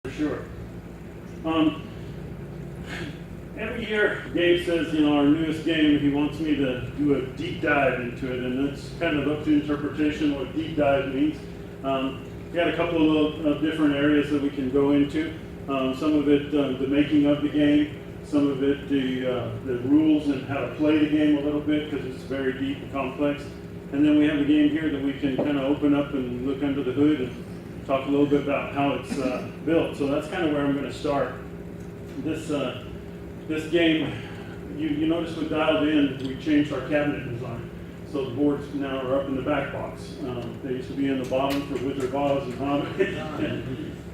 for sure. Every year, Gabe says, our newest game, he wants me to do a deep dive into it, and that's kind of up to interpretation what deep dive means. We got a couple of different areas that we can go into. Some of it, the making of the game. Some of it, the rules and how to play the game a little bit, because it's very deep and complex. And then we have a game here that we can kind of open up and look under the hood and talk a little bit about how it's built. So that's kind of where I'm going to start. This game, you notice with Dialed In, we changed our cabinet design. So the boards now are up in the back box. They used to be in the bottom for Wizard Boss and Hobbit,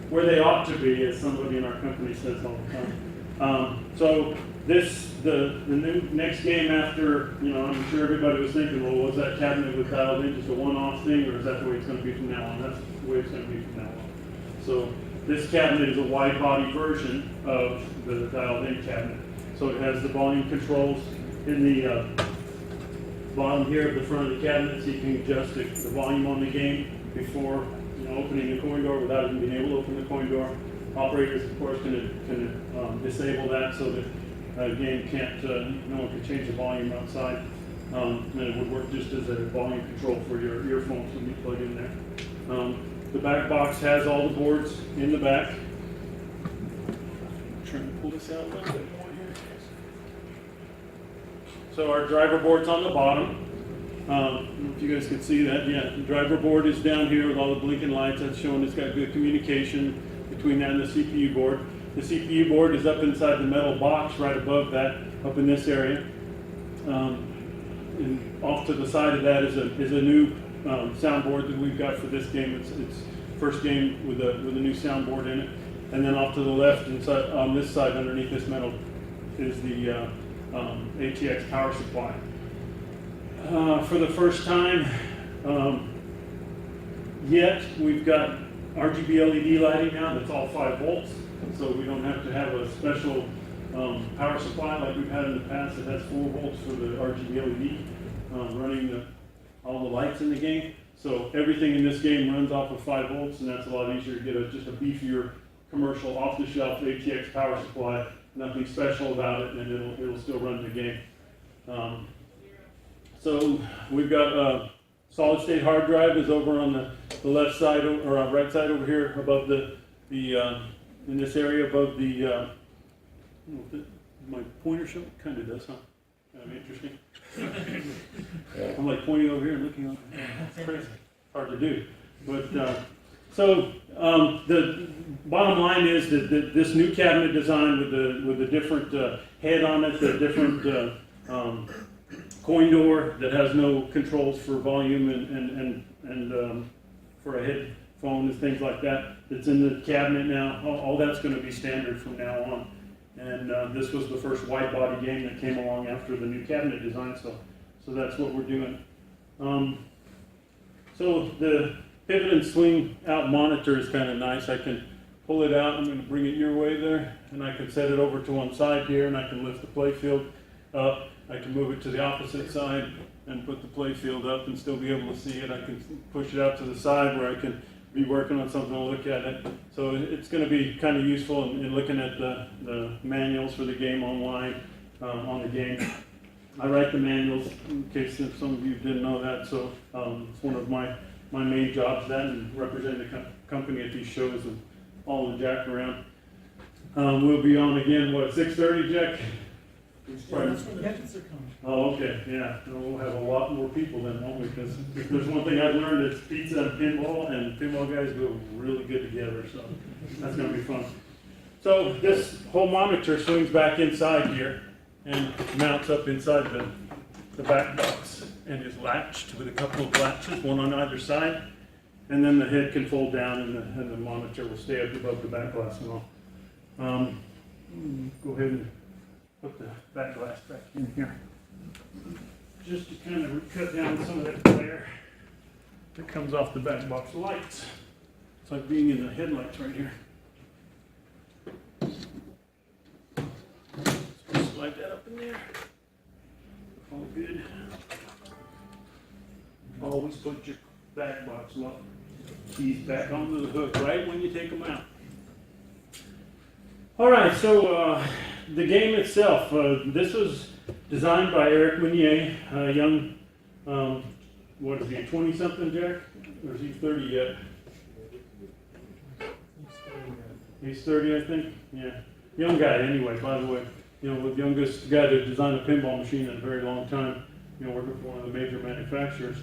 where they ought to be, as somebody in our company says all the time. So the new next game after, I'm sure everybody was thinking, well, was that cabinet with Dialed In just a one-off thing, or is that the way it's going to be from now on? That's the way it's going to be from now on. So this cabinet is a wide body version of the Dialed In cabinet. So it has the volume controls in the bottom here of the front of the cabinet, so you can adjust the volume on the game before opening the coin door without even being able to open the coin door. Operators, of course, can disable that so that the game can't, no one can change the volume outside. And it would work just as a volume control for your earphones when you plug in there. The back box has all the boards in the back. I'm trying to pull this out a little bit more here. So our driver board's on the bottom. I don't know if you guys can see that. Yeah, the driver board is down here with all the blinking lights. That's showing it's got good communication between that and the CPU board. The CPU board is up inside the metal box right above that, up in this area. And off to the side of that is a new soundboard that we've got for this game. It's first game with a new soundboard in it. And then off to the left, inside on this side, underneath this metal, is the ATX power supply. For the first time yet, we've got RGB LED lighting now that's all 5 volts, so we don't have to have a special power supply like we've had in the past that has 4 volts for the RGB LED running all the lights in the game. So everything in this game runs off of 5 volts, and that's a lot easier to get just a beefier commercial off-the-shelf ATX power supply. Nothing special about it, and it'll still run the game. So we've got a solid-state hard drive is over on the left side or on right side over here above the in this area above the. My pointer show kind of does, huh? Kind of interesting. I'm like pointing over here and looking over there. It's crazy. Hard to do. But so the bottom line is that this new cabinet design with the different head on it, the different coin door that has no controls for volume and for a headphone and things like that, that's in the cabinet now. All that's going to be standard from now on. And this was the first wide body game that came along after the new cabinet design, so that's what we're doing. So the pivot and swing out monitor is kind of nice. I can pull it out. I'm going to bring it your way there, and I can set it over to one side here, and I can lift the play field up. I can move it to the opposite side and put the play field up and still be able to see it. I can push it out to the side where I can be working on something and look at it. So it's going to be kind of useful in looking at the manuals for the game online on the game. I write the manuals in case some of you didn't know that. So it's one of my main jobs, that and representing the company at these shows and all the Jack around. We'll be on again, what, 6:30, Jack? Yeah, that's when the kids are coming. Oh, okay, yeah. We'll have a lot more people then, won't we? Because if there's one thing I've learned, it's pizza and pinball guys go really good together, so that's going to be fun. So this whole monitor swings back inside here and mounts up inside the back box and is latched with a couple of latches, one on either side, and then the head can fold down and the monitor will stay up above the back glass and all. Go ahead and put the back glass back in here, just to kind of cut down some of that glare that comes off the back box lights. It's like being in the headlights right here. Just slide that up in there. All good. Always put your back box lock keys back onto the hook right when you take them out. All right, so the game itself, this was designed by Eric Meunier, a young, what is he, 20-something, Jack? Or is he 30 yet? He's 30, I think. Yeah, young guy anyway. By the way, you know, the youngest guy to design a pinball machine in a very long time. You know, working for one of the major manufacturers.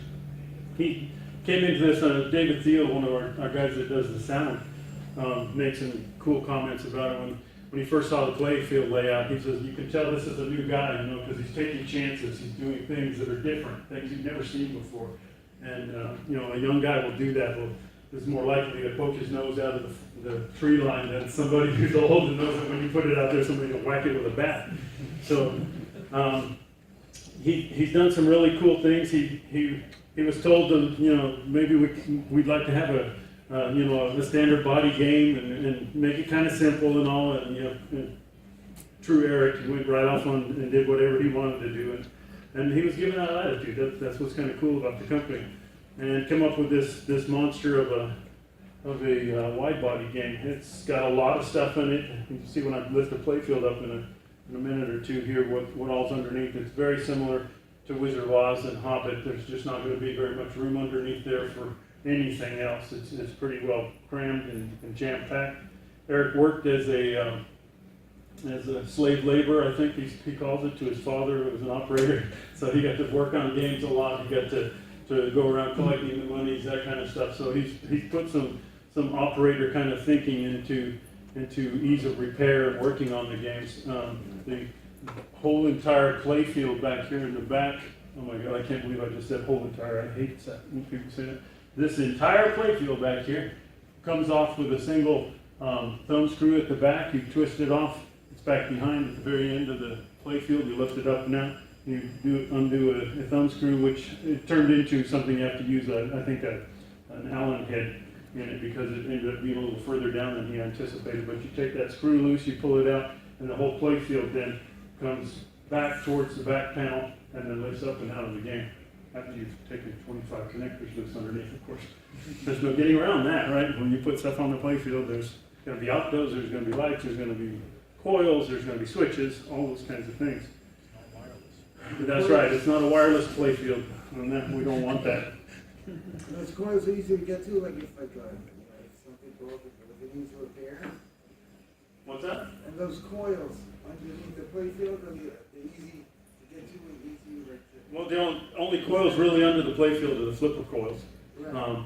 He came into this. David Thiel, one of our guys that does the sound, made some cool comments about it when he first saw the play field layout. He says, "You can tell this is a new guy, you know, because he's taking chances. He's doing things that are different, things you've never seen before." And you know, a young guy will do that. Is more likely to poke his nose out of the tree line than somebody who's old and knows that when you put it out there, somebody will whack it with a bat. So he's done some really cool things. He was told to, you know, maybe we'd like to have a you know, a standard body game and make it kind of simple and all. And you know, and true Eric went right off on and did whatever he wanted to do, and he was given that attitude. That's what's kind of cool about the company. And come up with this monster of a wide body game. It's got a lot of stuff in it. You can see when I lift the playfield up in a minute or two here what all's underneath. It's very similar to Wizard of Oz and Hobbit. There's just not going to be very much room underneath there for anything else. It's pretty well crammed and jam-packed. Eric worked as a slave labor, I think he calls it, to his father, who was an operator. So he got to work on games a lot. He got to go around collecting the monies, that kind of stuff. So he's put some operator kind of thinking into ease of repair and working on the games. The whole entire play field back here in the back. Oh my God, I can't believe I just said whole entire. I hate that when people say that. This entire play field back here comes off with a single thumb screw at the back. You twist it off. It's back behind at the very end of the play field. You lift it up now. You undo a thumb screw, which it turned into something you have to use, I think, an Allen head in it, because it ended up being a little further down than he anticipated. But you take that screw loose, you pull it out, and the whole play field then comes back towards the back panel and then lifts up and out of the game. After you've taken 25 connectors loose underneath, of course. There's no getting around that, right? When you put stuff on the play field, there's going to be outgoes, there's going to be lights, there's going to be coils, there's going to be switches, all those kinds of things. That's right, it's not a wireless playfield, and that, we don't want that. Those coils are easy to get to, like if something broke, was it easy to repair? What's that? And those coils underneath the playfield, are they easy to get to and easy to Well, the only coils really under the playfield are the flipper coils. Right.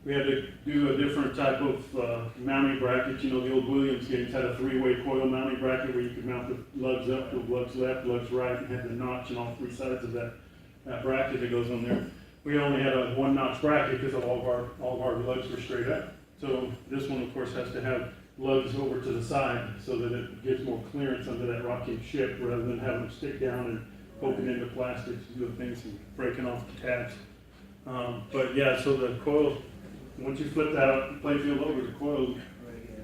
We had to do a different type of mounting bracket. You know, the old Williams games had a three-way coil mounting bracket where you could mount the lugs up, the lugs left, lugs right, and had the notch on all three sides of that bracket that goes on there. We only had a one-notch bracket because all of our lugs were straight up. So this one, of course, has to have lugs over to the side so that it gives more clearance under that rocking ship rather than having them stick down and poking into plastics and doing things and breaking off the tabs. But yeah, so the coil, once you flip that playfield over, the coil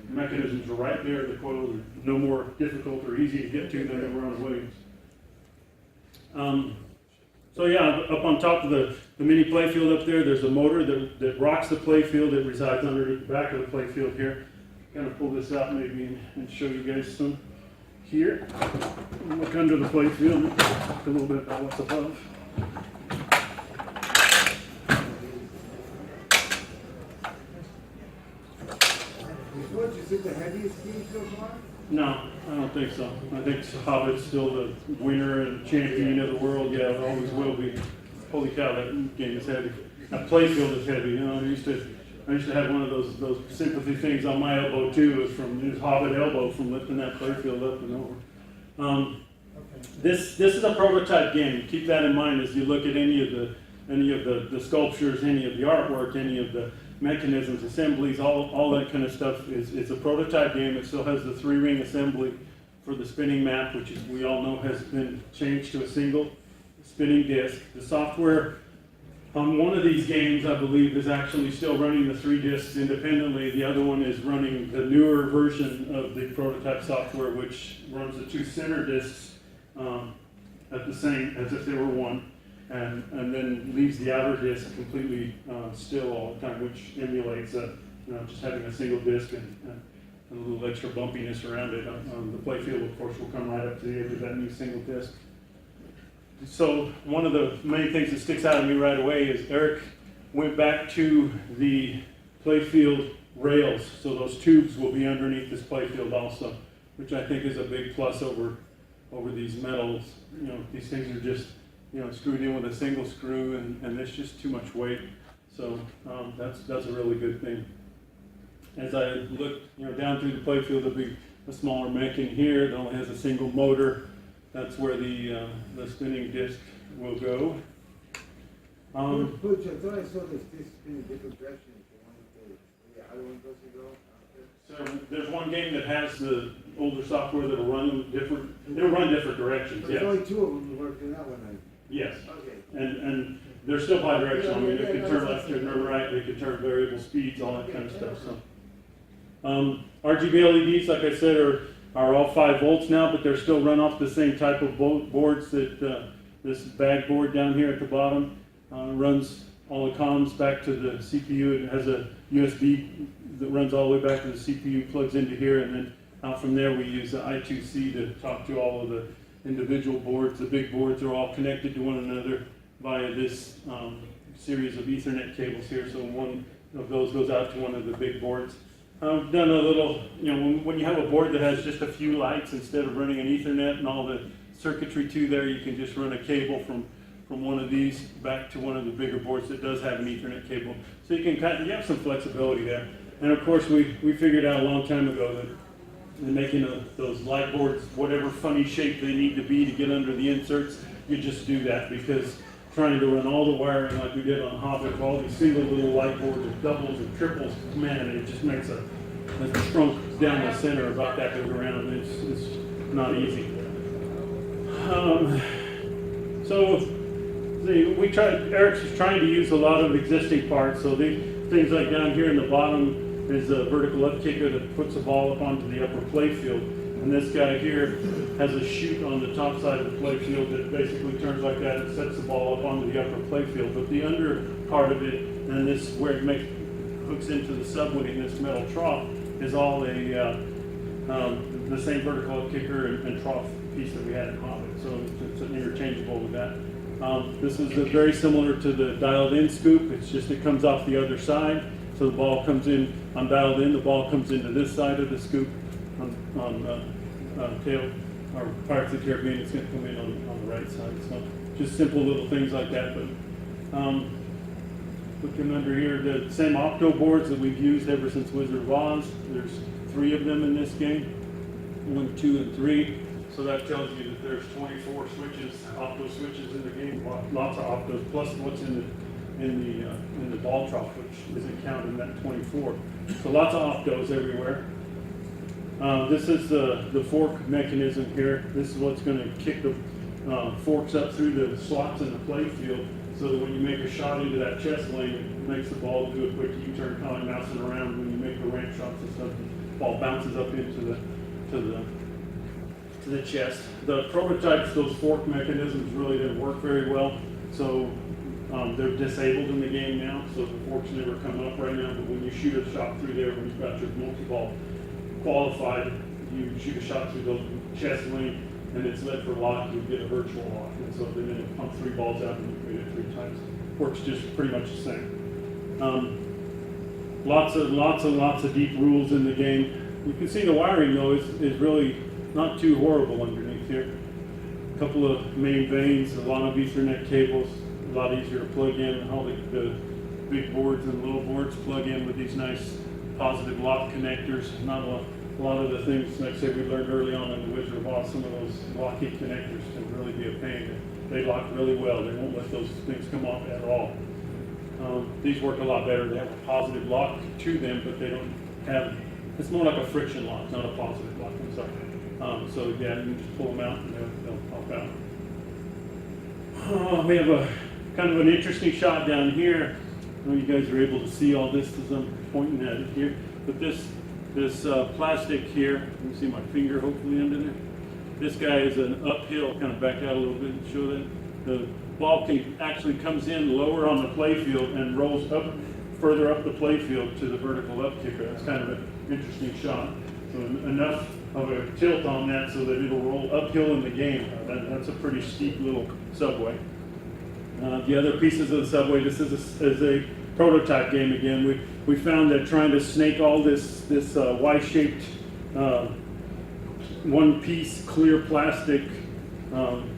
mechanisms are right there. The coils are no more difficult or easy to get to than they were on the Williams. So yeah, up on top of the mini playfield up there, there's a motor that rocks the playfield. It resides underneath the back of the playfield here. Kind of pull this out maybe and show you guys some here. Look under the playfield, talk a little bit about what's above. Is it the heaviest game so far? No, I don't think so. I think Hobbit's still the winner and champion of the world. Yeah, it always will be. Holy cow, that game is heavy. That playfield is heavy. You know, I used to have one of those sympathy things on my elbow too. It was from his Hobbit elbow from lifting that playfield up and over. This is a prototype game. Keep that in mind as you look at any of the sculptures, any of the artwork, any of the mechanisms, assemblies, all that kind of stuff. It's a prototype game. It still has the 3-ring assembly for the spinning map, which we all know has been changed to a single spinning disc. The software on one of these games, I believe, is actually still running the 3 discs independently. The other one is running the newer version of the prototype software, which runs the 2 center discs at the same, as if they were one. And then leaves the outer disc completely still all the time, which emulates just having a single disc. And a little extra bumpiness around it. The playfield, of course, will come right up to the edge of that new single disc. So one of the main things that sticks out to me right away is Eric went back to the playfield rails, so those tubes will be underneath this playfield also, which I think is a big plus over these metals. You know, these things are just, you know, screwed in with a single screw, and there's just too much weight. So that's a really good thing. As I look, you know, down through the playfield, there'll be a smaller mech in here that only has a single motor. That's where the spinning disc will go. Butch, I thought I saw this disc in a different direction. The other one doesn't go out there. So there's one game that has the older software that'll run different. It'll run different directions. There's Yeah. only two of them working out one. Yes. Okay. And they're still bi-directional. I mean, they Yeah, can yeah, turn that's left, turn it. right. They can turn variable speeds, all that kind of Okay, stuff. So, RGB LEDs, like I said, are all 5 volts now, but they're still run off the same type of boards that this bag board down here at the bottom runs all the comms back to the CPU. It has a USB that runs all the way back to the CPU, plugs into here, and then out from there we use the I2C to talk to all of the individual boards. The big boards are all connected to one another via this series of Ethernet cables here, so one of those goes out to one of the big boards. I've done a little, you know, when you have a board that has just a few lights, instead of running an Ethernet and all the circuitry to there, you can just run a cable from one of these back to one of the bigger boards that does have an Ethernet cable. So you can you have some flexibility there. And of course, we figured out a long time ago that in making those light boards, whatever funny shape they need to be to get under the inserts, you just do that, because trying to run all the wiring like we did on Hobbit, all these single little light boards with doubles and triples, man, it just makes a trunk down the center about that big around. It's not easy. Eric's trying to use a lot of existing parts, so these things like down here in the bottom is a vertical up kicker that puts the ball up onto the upper playfield. And this guy here has a chute on the top side of the playfield that basically turns like that and sets the ball up onto the upper playfield. But the under part of it, and this where it hooks into the subwooden in this metal trough, is all the same vertical up kicker and trough piece that we had in Hobbit. So it's interchangeable with that. This is very similar to the dialed in scoop. It's just it comes off the other side. So the ball comes in on dialed in, the ball comes into this side of the scoop on tail or Pirates of the Caribbean. It's going to come in on the right side. So just simple little things like that. But looking under here, the same opto boards that we've used ever since Wizard of Oz. There's 3 of them in this game, 1, 2, and 3. So that tells you that there's 24 switches, opto switches in the game. Lots of optos, plus what's in the ball trough, which isn't counted in that 24. So lots of optos everywhere. This is the fork mechanism here. This is what's going to kick the forks up through the slots in the play field, so that when you make a shot into that chest lane, it makes the ball do a quick U-turn, kind of bouncing around. When you make the ramp shots and stuff, the ball bounces up into the chest. The prototypes, those fork mechanisms really didn't work very well, so they're disabled in the game now, so the forks never come up right now. But when you shoot a shot through there, when you've got your multi-ball qualified, you shoot a shot through the chest lane and it's let for lock, you get a virtual lock. And so then it'll pump 3 balls out and you create it 3 times. Works just pretty much the same. Lots of deep rules in the game. You can see the wiring though is really not too horrible underneath here. A couple of main vanes, a lot of Ethernet cables, a lot easier to plug in. All the big boards and little boards plug in with these nice positive lock connectors. Not a lot of the things, like I said, we learned early on in the Wizard of Oz, some of those locky connectors can really be a pain. They lock really well. They won't let those things come off at all. These work a lot better. They have a positive lock to them, but they don't have, it's more like a friction lock, not a positive lock. I'm sorry. So yeah, you can just pull them out and they'll pop out. We have a kind of an interesting shot down here. I know you guys are able to see all this as I'm pointing at it here. But this plastic here, you can see my finger hopefully under there. This guy is an uphill, kind of back out a little bit and show that. The ball actually comes in lower on the playfield and rolls up further up the playfield to the vertical up kicker. That's kind of an interesting shot. So enough of a tilt on that so that it'll roll uphill in the game. That's a pretty steep little subway. The other pieces of the subway, this is a prototype game again. We found that trying to snake all this Y-shaped one-piece clear plastic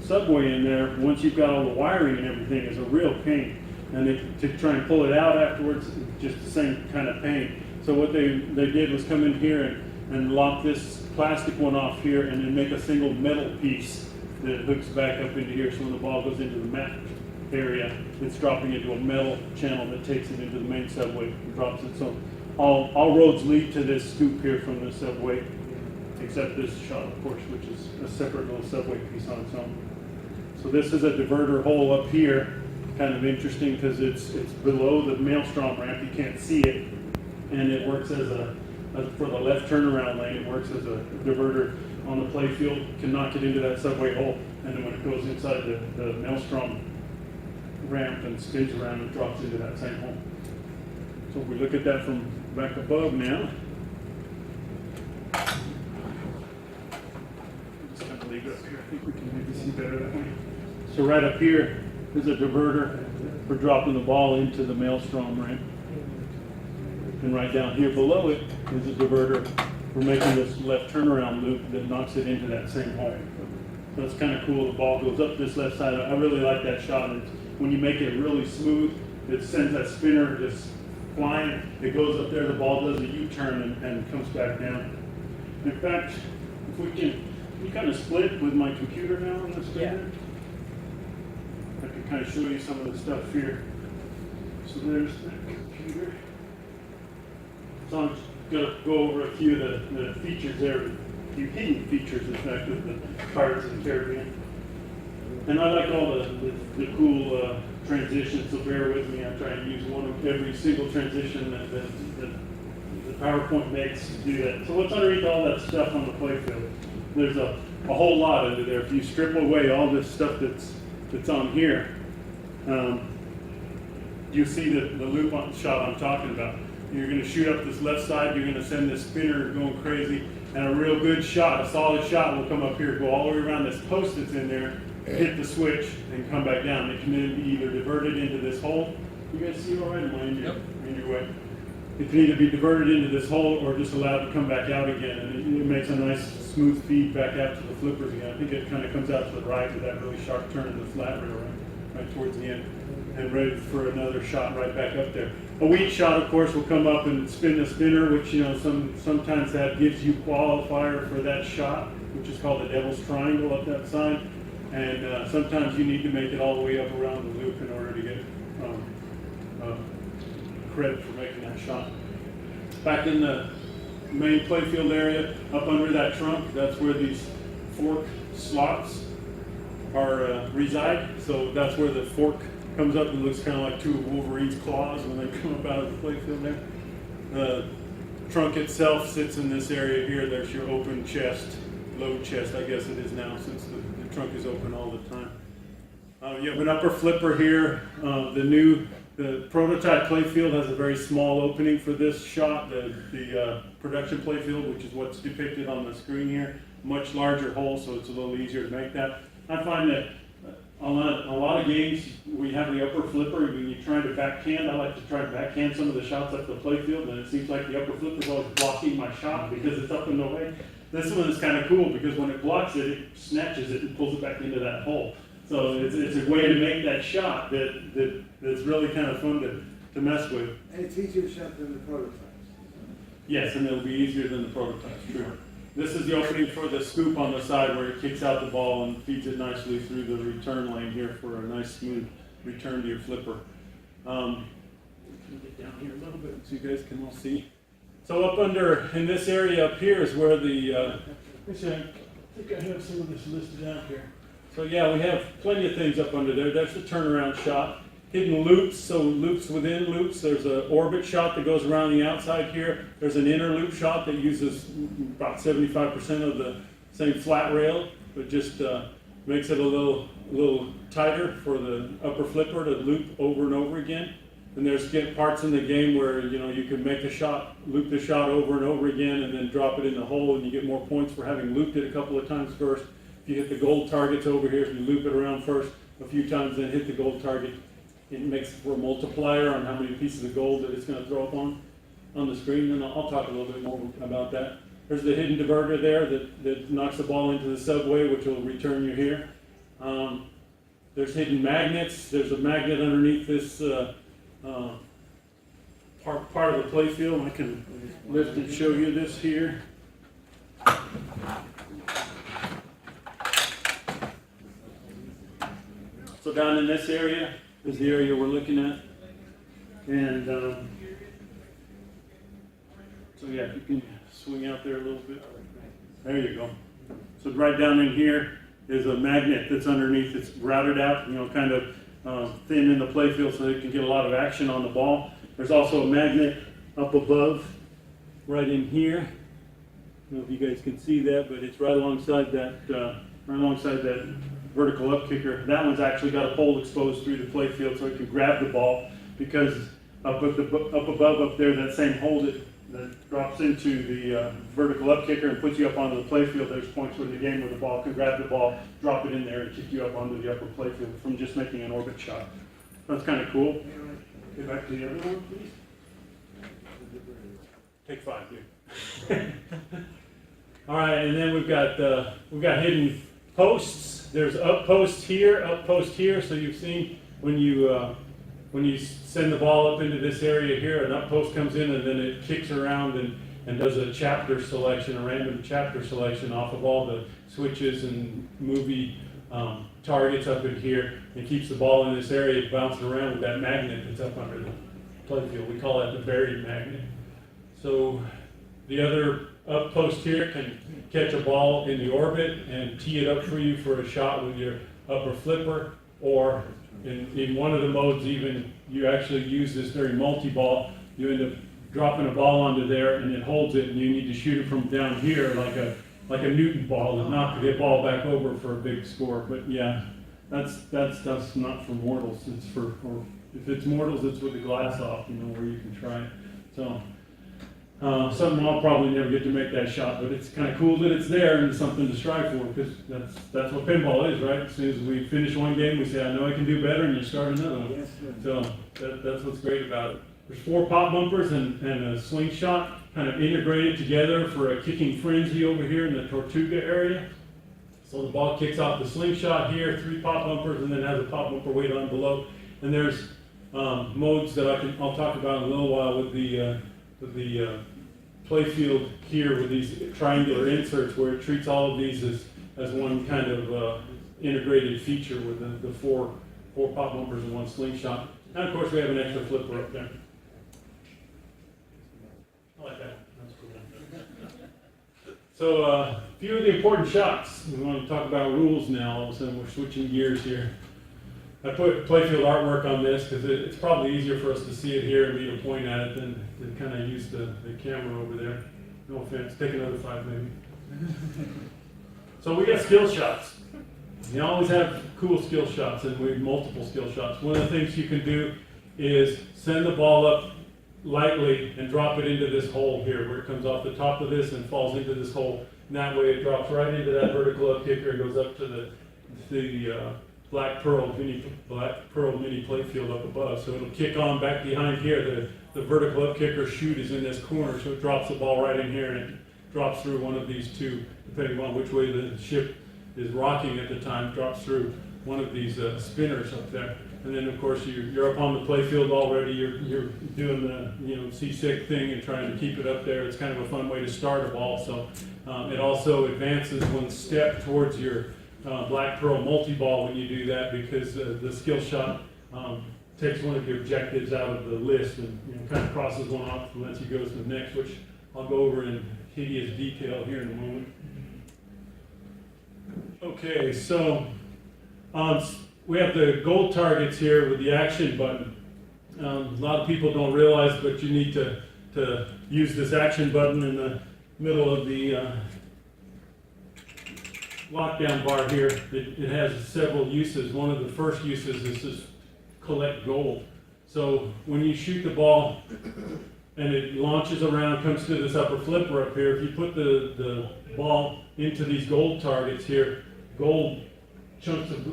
subway in there, once you've got all the wiring and everything, is a real pain. And to try and pull it out afterwards, just the same kind of pain. So what they did was come in here and lock this plastic one off here and then make a single metal piece that hooks back up into here. So when the ball goes into the mat area, it's dropping into a metal channel that takes it into the main subway and drops it. So all roads lead to this scoop here from the subway, except this shot, of course, which is a separate little subway piece on its own. So this is a diverter hole up here, kind of interesting because it's below the maelstrom ramp. You can't see it, and it works as for the left turnaround lane. It works as a diverter on the play field. Can knock it into that subway hole, and then when it goes inside the maelstrom ramp and spins around, it drops into that same hole. So if we look at that from back above now. Just kind of leave it up here. I think we can maybe see better that way. So right up here is a diverter for dropping the ball into the maelstrom ramp. And right down here below it is a diverter for making this left turnaround loop that knocks it into that same hole. So it's kind of cool. The ball goes up this left side. I really like that shot. When you make it really smooth, it sends that spinner just flying. It goes up there, the ball does a U-turn and comes back down. In fact, if we can you kind of split with my computer now on the screen? Yeah. I can kind of show you some of the stuff here. So there's the computer. So I'm just going to go over a few of the features there, a few hidden features, in fact, of the Pirates of the Caribbean. And I like all the cool transitions, so bear with me. I try and use one of every single transition that the PowerPoint makes to do that. So what's underneath all that stuff on the playfield? There's a whole lot under there. If you strip away all this stuff that's on here, you see the loop shot I'm talking about. You're going to shoot up this left side, you're going to send this spinner going crazy, and a real good shot, a solid shot will come up here, go all the way around this post that's in there, hit the switch, and come back down. It can then be either diverted into this hole. You guys see all right? Am I in your way? It can either be diverted into this hole or just allowed to come back out again, and it makes a nice smooth feed back out to the flippers again. I think it kind of comes out to the right with that really sharp turn in the flat rail right towards the end, and ready for another shot right back up there. A weak shot, of course, will come up and spin the spinner, which sometimes that gives you qualifier for that shot, which is called the devil's triangle up that side. And sometimes you need to make it all the way up around the loop in order to get credit for making that shot. Back in the main playfield area, up under that trunk, that's where these fork slots are reside. So that's where the fork comes up and looks kind of like two of Wolverine's claws when they come up out of the playfield there. The trunk itself sits in this area here. There's your open chest, load chest, I guess it is now, since the trunk is open all the time. You have an upper flipper here. The prototype playfield has a very small opening for this shot. The production playfield, which is what's depicted on the screen here, much larger hole, so it's a little easier to make that. I find that on a lot of games, we have the upper flipper. When you're trying to backhand, I like to try to backhand some of the shots up the playfield, and it seems like the upper flipper is always blocking my shot because it's up in the way. This one is kind of cool because when it blocks it, it snatches it and pulls it back into that hole. So it's a way to make that shot that's really kind of fun to mess with. And it's easier to shot than the prototypes. Yes, and it'll be easier than the prototypes, true. This is the opening for the scoop on the side where it kicks out the ball and feeds it nicely through the return lane here for a nice smooth return to your flipper. Can you get down here a little bit so you guys can all see? So up under, in this area up here is where I think I have some of this listed out here. So yeah, we have plenty of things up under there. That's the turnaround shot. Hidden loops, so loops within loops. There's an orbit shot that goes around the outside here. There's an inner loop shot that uses about 75% of the same flat rail, but just makes it a little tighter for the upper flipper to loop over and over again. And there's parts in the game where, you know, you can make the shot, loop the shot over and over again and then drop it in the hole, and you get more points for having looped it a couple of times first. If you hit the gold targets over here, if you loop it around first a few times, then hit the gold target, it makes for a multiplier on how many pieces of gold that it's going to throw up on the screen, and I'll talk a little bit more about that. There's the hidden diverter there that knocks the ball into the subway, which will return you here. There's hidden magnets. There's a magnet underneath this part of the playfield. I can lift and show you this here. So down in this area is the area we're looking at. And so yeah, if you can swing out there a little bit. There you go. So right down in here is a magnet that's underneath. It's routed out, you know, kind of thin in the playfield so they can get a lot of action on the ball. There's also a magnet up above, right in here. I don't know if you guys can see that, but it's right alongside that vertical up kicker. That one's actually got a pole exposed through the playfield so it can grab the ball, because up above up there, that same hole that drops into the vertical up kicker and puts you up onto the playfield, there's points where the game where the ball can grab the ball, drop it in there, and kick you up onto the upper playfield from just making an orbit shot. That's kind of cool. Get back to the other one, please. Take 5, dude. All right, and then we've got hidden posts. There's up post here. So you've seen when you send the ball up into this area here, an up post comes in and then it kicks around and does a chapter selection, a random chapter selection off of all the switches and movie targets up in here, and keeps the ball in this area bouncing around with that magnet that's up under the playfield. We call that the buried magnet. So the other up post here can catch a ball in the orbit and tee it up for you for a shot with your upper flipper, or in one of the modes even, you actually use this very multi-ball. You end up dropping a ball onto there and it holds it, and you need to shoot it from down here like a Newton ball and knock the ball back over for a big score. But yeah, that stuff's not for mortals. It's or if it's mortals, it's with the glass off, you know, where you can try it. So something I'll probably never get to make that shot, but it's kind of cool that it's there and something to strive for, because that's what pinball is, right? As soon as we finish one game, we say, I know I can do better, and you start another one. Yes, sir. So that's what's great about it. There's 4 pop bumpers and a slingshot kind of integrated together for a kicking frenzy over here in the Tortuga area. So the ball kicks off the slingshot here, 3 pop bumpers, and then has a pop bumper way down below. And there's modes that I'll talk about in a little while with the playfield here with these triangular inserts, where it treats all of these as one kind of integrated feature with the four pop bumpers and 1 slingshot. And of course we have an extra flipper up there. I like that. That's cool. So a few of the important shots. We want to talk about rules now. All of a sudden we're switching gears here. I put playfield artwork on this because it's probably easier for us to see it here and me to point at it than kind of use the camera over there. No offense, take another 5 maybe. So we got skill shots. You always have cool skill shots, and we have multiple skill shots. One of the things you can do is send the ball up lightly and drop it into this hole here, where it comes off the top of this and falls into this hole. And that way it drops right into that vertical up kicker and goes up to the black pearl mini playfield up above. So it'll kick on back behind here. The vertical up kicker chute is in this corner, so it drops the ball right in here, and it drops through one of these 2, depending on which way the ship is rocking at the time, drops through one of these spinners up there. And then of course you're up on the playfield already, you're doing the seasick thing and trying to keep it up there. It's kind of a fun way to start a ball. So it also advances 1 step towards your black pearl multi-ball when you do that, because the skill shot takes one of your objectives out of the list and kind of crosses one off and lets you go to the next, which I'll go over in hideous detail here in a moment. Okay, so we have the gold targets here with the action button. A lot of people don't realize, but you need to use this action button in the middle of the lockdown bar here. It has several uses. One of the first uses is to collect gold. So when you shoot the ball and it launches around, comes to this upper flipper up here, if you put the ball into these gold targets here, gold chunks of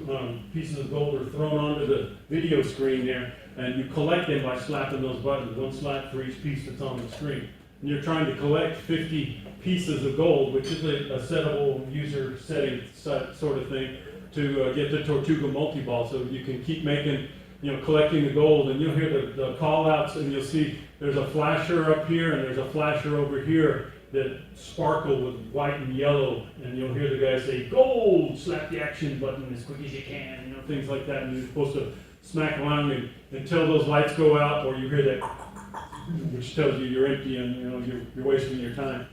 pieces of gold are thrown onto the video screen there, and you collect them by slapping those buttons, one slap for each piece that's on the screen. And you're trying to collect 50 pieces of gold, which is a settable user setting sort of thing, to get the Tortuga multi-ball, so you can keep making, collecting the gold, and you'll hear the call outs, and you'll see there's a flasher up here and there's a flasher over here that sparkle with white and yellow, and you'll hear the guy say, gold, slap the action button as quick as you can, things like that, and you're supposed to smack along until those lights go out, or you hear that, which tells you you're empty and you're wasting your time.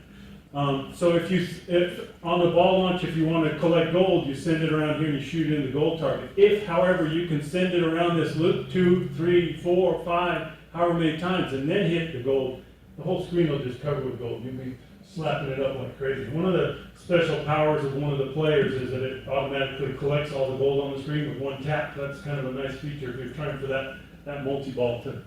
So if on the ball launch, if you want to collect gold, you send it around here and you shoot it in the gold target. If, however, you can send it around this loop 2, 3, 4, 5, however many times, and then hit the gold, the whole screen will just cover with gold. You'll be slapping it up like crazy. One of the special powers of one of the players is that it automatically collects all the gold on the screen with one tap. That's kind of a nice feature if you're trying for that multi-ball to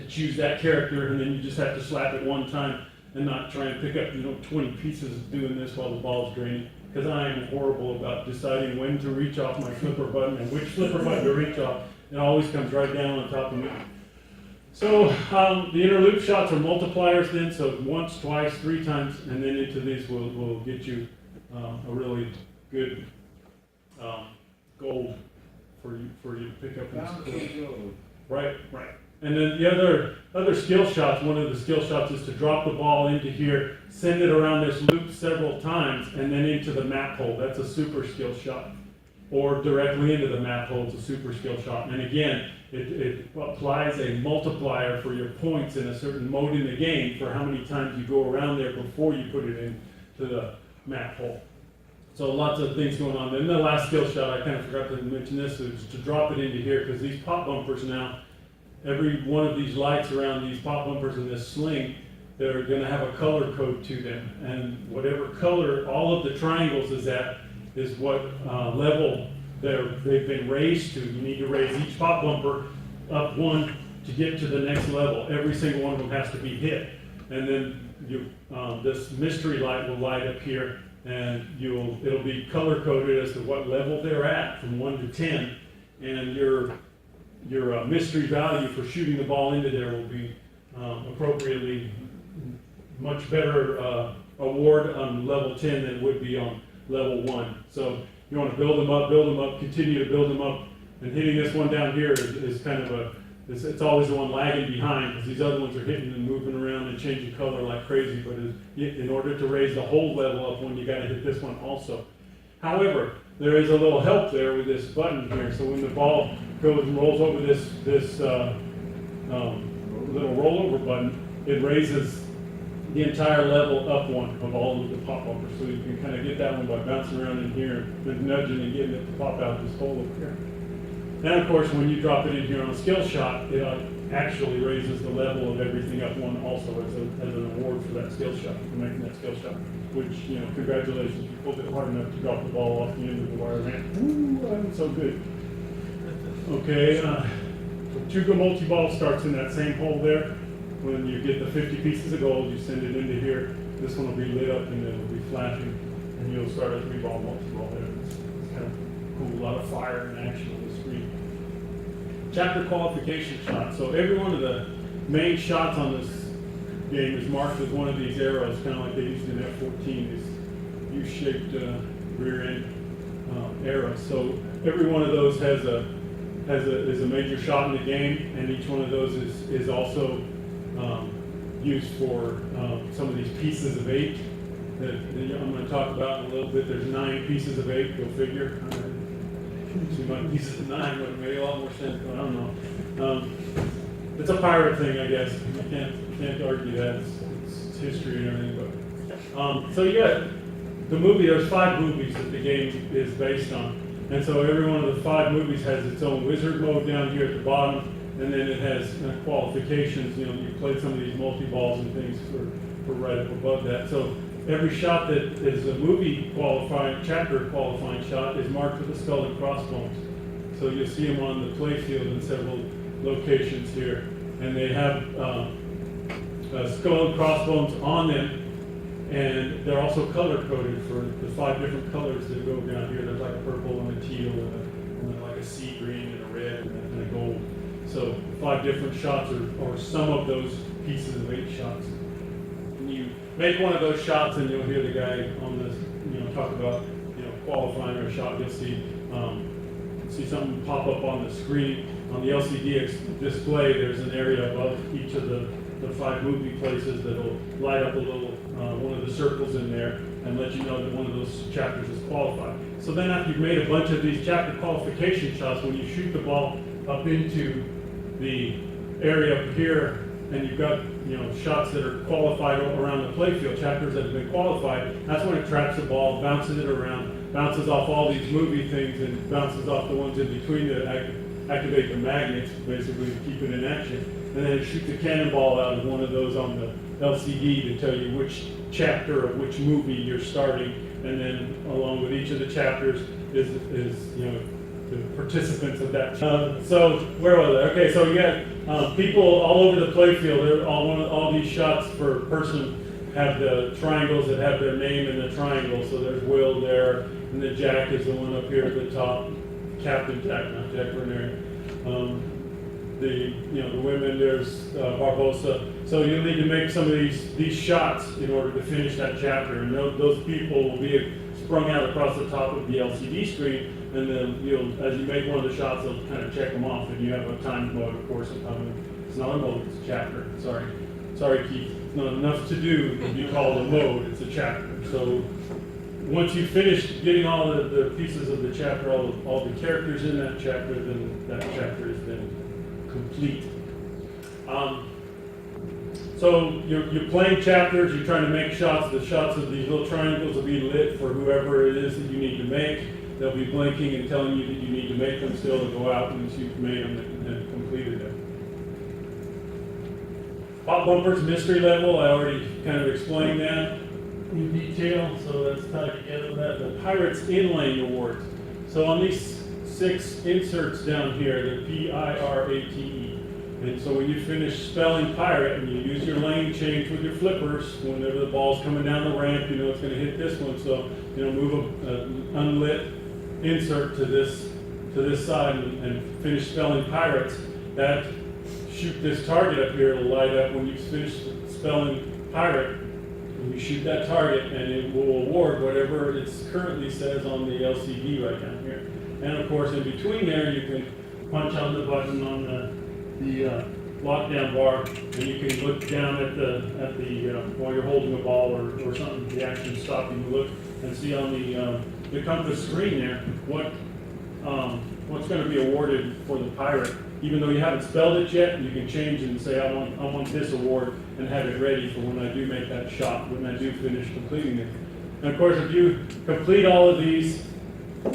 choose that character, and then you just have to slap it one time and not try and pick up 20 pieces doing this while the ball's draining, because I am horrible about deciding when to reach off my flipper button and which flipper button to reach off. It always comes right down on top of me. So the inner loop shots are multipliers then, so once, twice, 3 times, and then into these will get you a really good gold for you to pick up. Right. And then the other skill shots, one of the skill shots is to drop the ball into here, send it around this loop several times, and then into the map hole. That's a super skill shot. Or directly into the map hole, it's a super skill shot. And again, it applies a multiplier for your points in a certain mode in the game for how many times you go around there before you put it into the map hole. So lots of things going on. Then the last skill shot, I kind of forgot to mention this, is to drop it into here, because these pop bumpers now, every one of these lights around these pop bumpers in this sling, they're going to have a color code to them. And whatever color all of the triangles is at is what level they've been raised to. You need to raise each pop bumper up 1 to get to the next level. Every single one of them has to be hit. And then this mystery light will light up here, and it'll be color coded as to what level they're at from 1 to 10. And your mystery value for shooting the ball into there will be appropriately much better award on level 10 than it would be on level 1. So you want to build them up, continue to build them up, and hitting this one down here is kind of it's always the one lagging behind, because these other ones are hitting and moving around and changing color like crazy, but in order to raise the whole level up one, you got to hit this one also. However, there is a little help there with this button here, so when the ball goes and rolls over this little rollover button, it raises the entire level up 1 of all of the pop bumpers, so you can kind of get that one by bouncing around in here and nudging and getting it to pop out this hole over here. Then, of course, when you drop it in here on a skill shot, it actually raises the level of everything up 1 also as an award for that skill shot, for making that skill shot. Which, congratulations, you pulled it hard enough to drop the ball off the end of the wire ramp. Ooh, I'm so good. Okay, Tortuga multi-ball starts in that same hole there. When you get the 50 pieces of gold, you send it into here. This one will be lit up and it'll be flashing, and you'll start a 3-ball multi-ball there. It's kind of cool, a lot of fire and action on the screen. Chapter qualification shots. So every one of the main shots on this game is marked with one of these arrows, kind of like they used in F-14, these U-shaped rear end arrows. So every one of those is a major shot in the game, and each one of those is also used for some of these pieces of 8 that I'm going to talk about in a little bit. There's 9 pieces of 8, go figure. 2 pieces of 9 would have made a lot more sense, but I don't know. It's a pirate thing, I guess. You can't argue that. It's history and everything. But so yeah, the movie. There's 5 movies that the game is based on, and so every one of the 5 movies has its own wizard mode down here at the bottom, and then it has qualifications. You played some of these multi-balls and things for right up above that. So every shot that is a movie chapter qualifying shot is marked with a skull and crossbones. So you'll see them on the play field in several locations here, and they have skull and crossbones on them, and they're also color coded for the 5 different colors that go down here. There's like a purple and a teal and like a sea green and a red and a gold. So 5 different shots or some of those pieces of 8 shots. When you make one of those shots, and you'll hear the guy on this, talk about, qualifying a shot. You'll see something pop up on the screen. On the LCD display, there's an area above each of the 5 movie places that'll light up a little, one of the circles in there and let you know that one of those chapters is qualified. So then after you've made a bunch of these chapter qualification shots, when you shoot the ball up into the area up here, and you've got shots that are qualified around the playfield, chapters that have been qualified, that's when it traps the ball, bounces it around, bounces off all these movie things, and bounces off the ones in between that activate the magnets, basically to keep it in action. And then it shoots a cannonball out of one of those on the LCD to tell you which chapter of which movie you're starting, and then along with each of the chapters is the participants of that. So where was I? Okay, so you got people all over the playfield. All these shots per person have the triangles that have their name in the triangle. So there's Will there, and the Jack is the one up here at the top, Captain Jack, not Jack Ranieri. The women, there's Barbosa. So you'll need to make some of these shots in order to finish that chapter, and those people will be sprung out across the top of the LCD screen. And then as you make one of the shots, they'll kind of check them off, and you have a timed mode, of course. It's not a mode, it's a chapter. Sorry, Keith. It's not enough to do to be called a mode, it's a chapter. So once you finish getting all the pieces of the chapter, all the characters in that chapter, then that chapter is then complete. So you're playing chapters, you're trying to make shots. The shots of these little triangles will be lit for whoever it is that you need to make. They'll be blinking and telling you that you need to make them still to go out once you've made them and completed them. Pop bumpers mystery level, I already kind of explained that in detail, so that's tied together with that. The Pirates Inlane Awards. So on these 6 inserts down here, the Pirate, and so when you finish spelling pirate and you use your lane change with your flippers, whenever the ball's coming down the ramp, you know it's going to hit this one. So move an unlit insert to this side and finish spelling pirates. That shoot this target up here. It'll light up when you finish spelling pirate. And you shoot that target, and it will award whatever it currently says on the LCD right down here. And of course, in between there, you can punch on the button on the lockdown bar, and you can look down at the while you're holding a ball or something, the action stop, you can look and see on the compass screen there what's going to be awarded for the pirate. Even though you haven't spelled it yet, you can change and say I want this award and have it ready for when I do make that shot, when I do finish completing it. And of course, if you complete all of these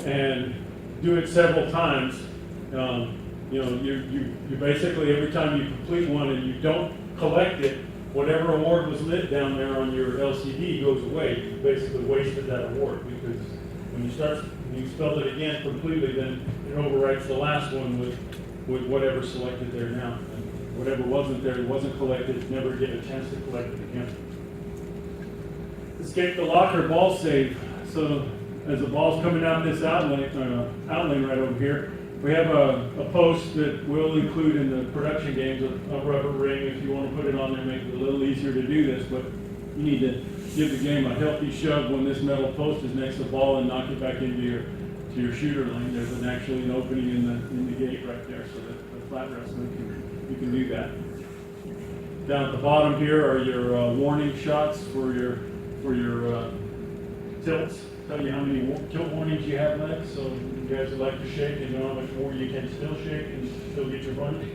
and do it several times, you basically, every time you complete one and you don't collect it, whatever award was lit down there on your LCD goes away. You basically wasted that award, because when you spelled it again completely, then it overwrites the last one with whatever's selected there now. And whatever wasn't there, it wasn't collected, never get a chance to collect it again. Escape the locker ball save. So as the ball's coming out this outlane right over here, we have a post that we'll include in the production games, a rubber ring if you want to put it on there, make it a little easier to do this, but you need to give the game a healthy shove when this metal post is next to the ball and knock it back into your shooter lane. There's an opening in the gate right there, so that the flat wrestling you can do that. Down at the bottom here are your warning shots for your tilts. Tell you how many tilt warnings you have left, so you guys would like to shake and know how much more you can still shake and still get your bunch.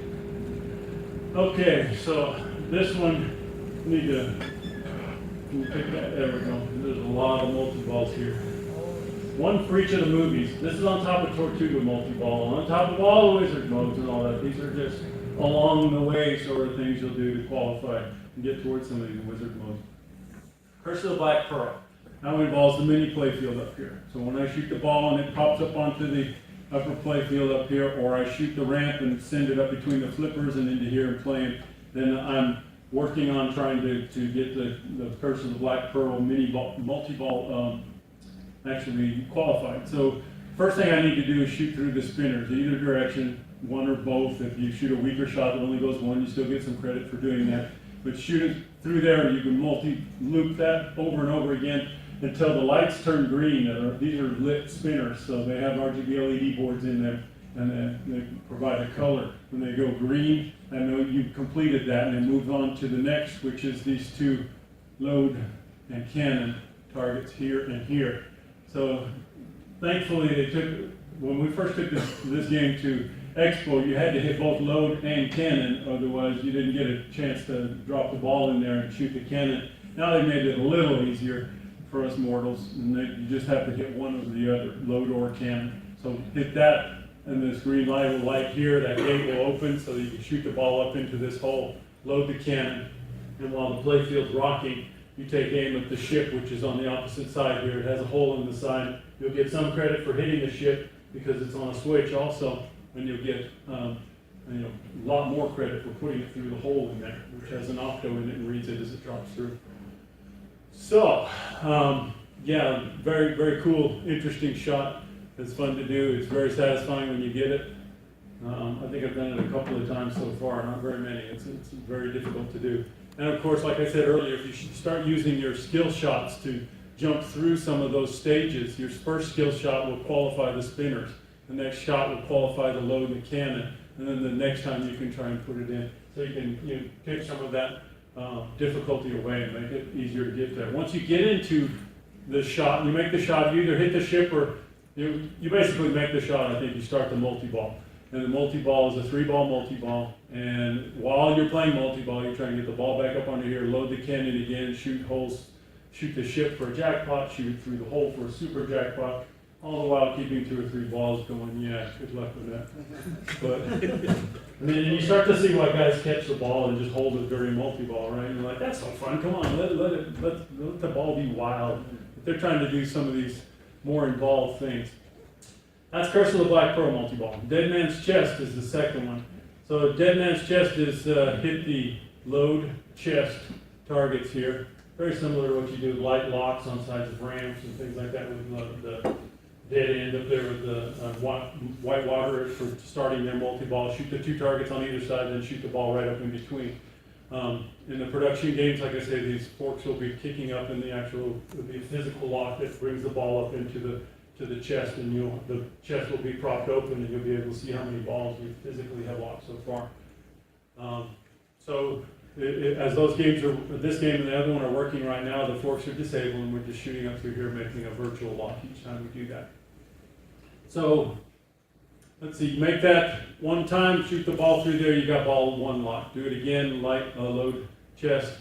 Okay, so this one, need to pick that, there we go. There's a lot of multi-balls here. One for each of the movies. This is on top of Tortuga multi-ball, on top of all the wizard modes and all that. These are just along the way sort of things you'll do to qualify and get towards some of these wizard modes. Curse of the Black Pearl. Now involves the mini playfield up here. So when I shoot the ball and it pops up onto the upper play field up here, or I shoot the ramp and send it up between the flippers and into here and playing, then I'm working on trying to get the Curse of the Black Pearl multi-ball actually qualified. So first thing I need to do is shoot through the spinners, either direction, one or both. If you shoot a weaker shot that only goes one, you still get some credit for doing that. But shoot it through there, you can multi-loop that over and over again until the lights turn green. These are lit spinners, so they have RGB LED boards in them, and they provide a color. When they go green, I know you've completed that, and then move on to the next, which is these two load and cannon targets here and here. So thankfully, when we first took this game to Expo, you had to hit both load and cannon, otherwise you didn't get a chance to drop the ball in there and shoot the cannon. Now they made it a little easier for us mortals, and you just have to hit one or the other, load or cannon. So hit that, and this green light will light here, that gate will open so that you can shoot the ball up into this hole, load the cannon, and while the play field's rocking, you take aim at the ship, which is on the opposite side here. It has a hole in the side. You'll get some credit for hitting the ship because it's on a switch also, and you'll get a lot more credit for putting it through the hole in there, which has an octo in it and reads it as it drops through. So, yeah, very, very cool, interesting shot. It's fun to do. It's very satisfying when you get it. I think I've done it a couple of times so far, not very many. It's very difficult to do. And of course, like I said earlier, if you start using your skill shots to jump through some of those stages, your first skill shot will qualify the spinners. The next shot will qualify the load and the cannon. And then the next time you can try and put it in. So you can take some of that difficulty away and make it easier to get there. Once you get into the shot, you make the shot, you either hit the ship or you basically make the shot. I think you start the multi-ball. And the multi-ball is a 3-ball multi-ball. And while you're playing multi-ball, you're trying to get the ball back up onto here, load the cannon again, shoot the ship for a jackpot, shoot through the hole for a super jackpot, all the while keeping 2 or 3 balls going. Yeah, good luck with that. But and then you start to see why guys catch the ball and just hold it during multi-ball, right? And you're like, that's so fun. Come on, let the ball be wild. But they're trying to do some of these more involved things. That's Curse of the Black Pearl multi-ball. Dead Man's Chest is the second one. So Dead Man's Chest is hit the load chest targets here. Very similar to what you do with light locks on sides of ramps and things like that with the dead end up there with the white water for starting their multi-ball. Shoot the 2 targets on either side, then shoot the ball right up in between. In the production games, like I say, these forks will be kicking up in it'll be a physical lock that brings the ball up into the chest, and the chest will be propped open, and you'll be able to see how many balls we physically have locked so far. As those games this game and the other one are working right now, the forks are disabled, and we're just shooting up through here, making a virtual lock each time we do that. So, let's see, make that one time, shoot the ball through there, you got ball 1 lock. Do it again, load chest,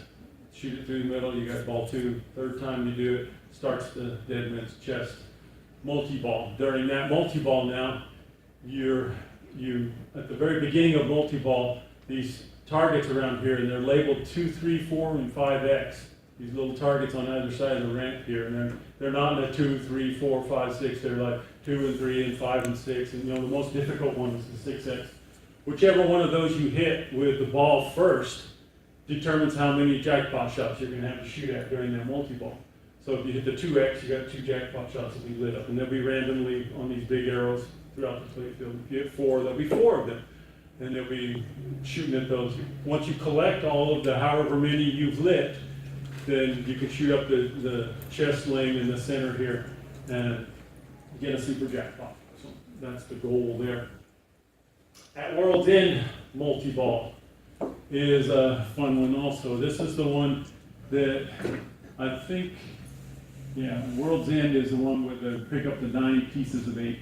shoot it through the middle, you got ball 2. Third time you do it, starts the Dead Man's Chest multi-ball. During that multi-ball now, you at the very beginning of multi-ball, these targets around here, and they're labeled 2, 3, 4, and 5X. These little targets on either side of the ramp here, and they're not in a 2, 3, 4, 5, 6. They're like 2 and 3 and 5 and 6. And the most difficult one is the 6X. Whichever one of those you hit with the ball first determines how many jackpot shots you're going to have to shoot at during that multi-ball. So if you hit the 2X, you got 2 jackpot shots that will be lit up, and they'll be randomly on these big arrows throughout the play field. If you hit 4, there'll be 4 of them. And they'll be shooting at those. Once you collect all of the however many you've lit, then you can shoot up the chest lane in the center here and get a super jackpot. So that's the goal there. At World's End, multi-ball is a fun one also. This is the one that I think, World's End is the one with the pick up the 9 pieces of 8.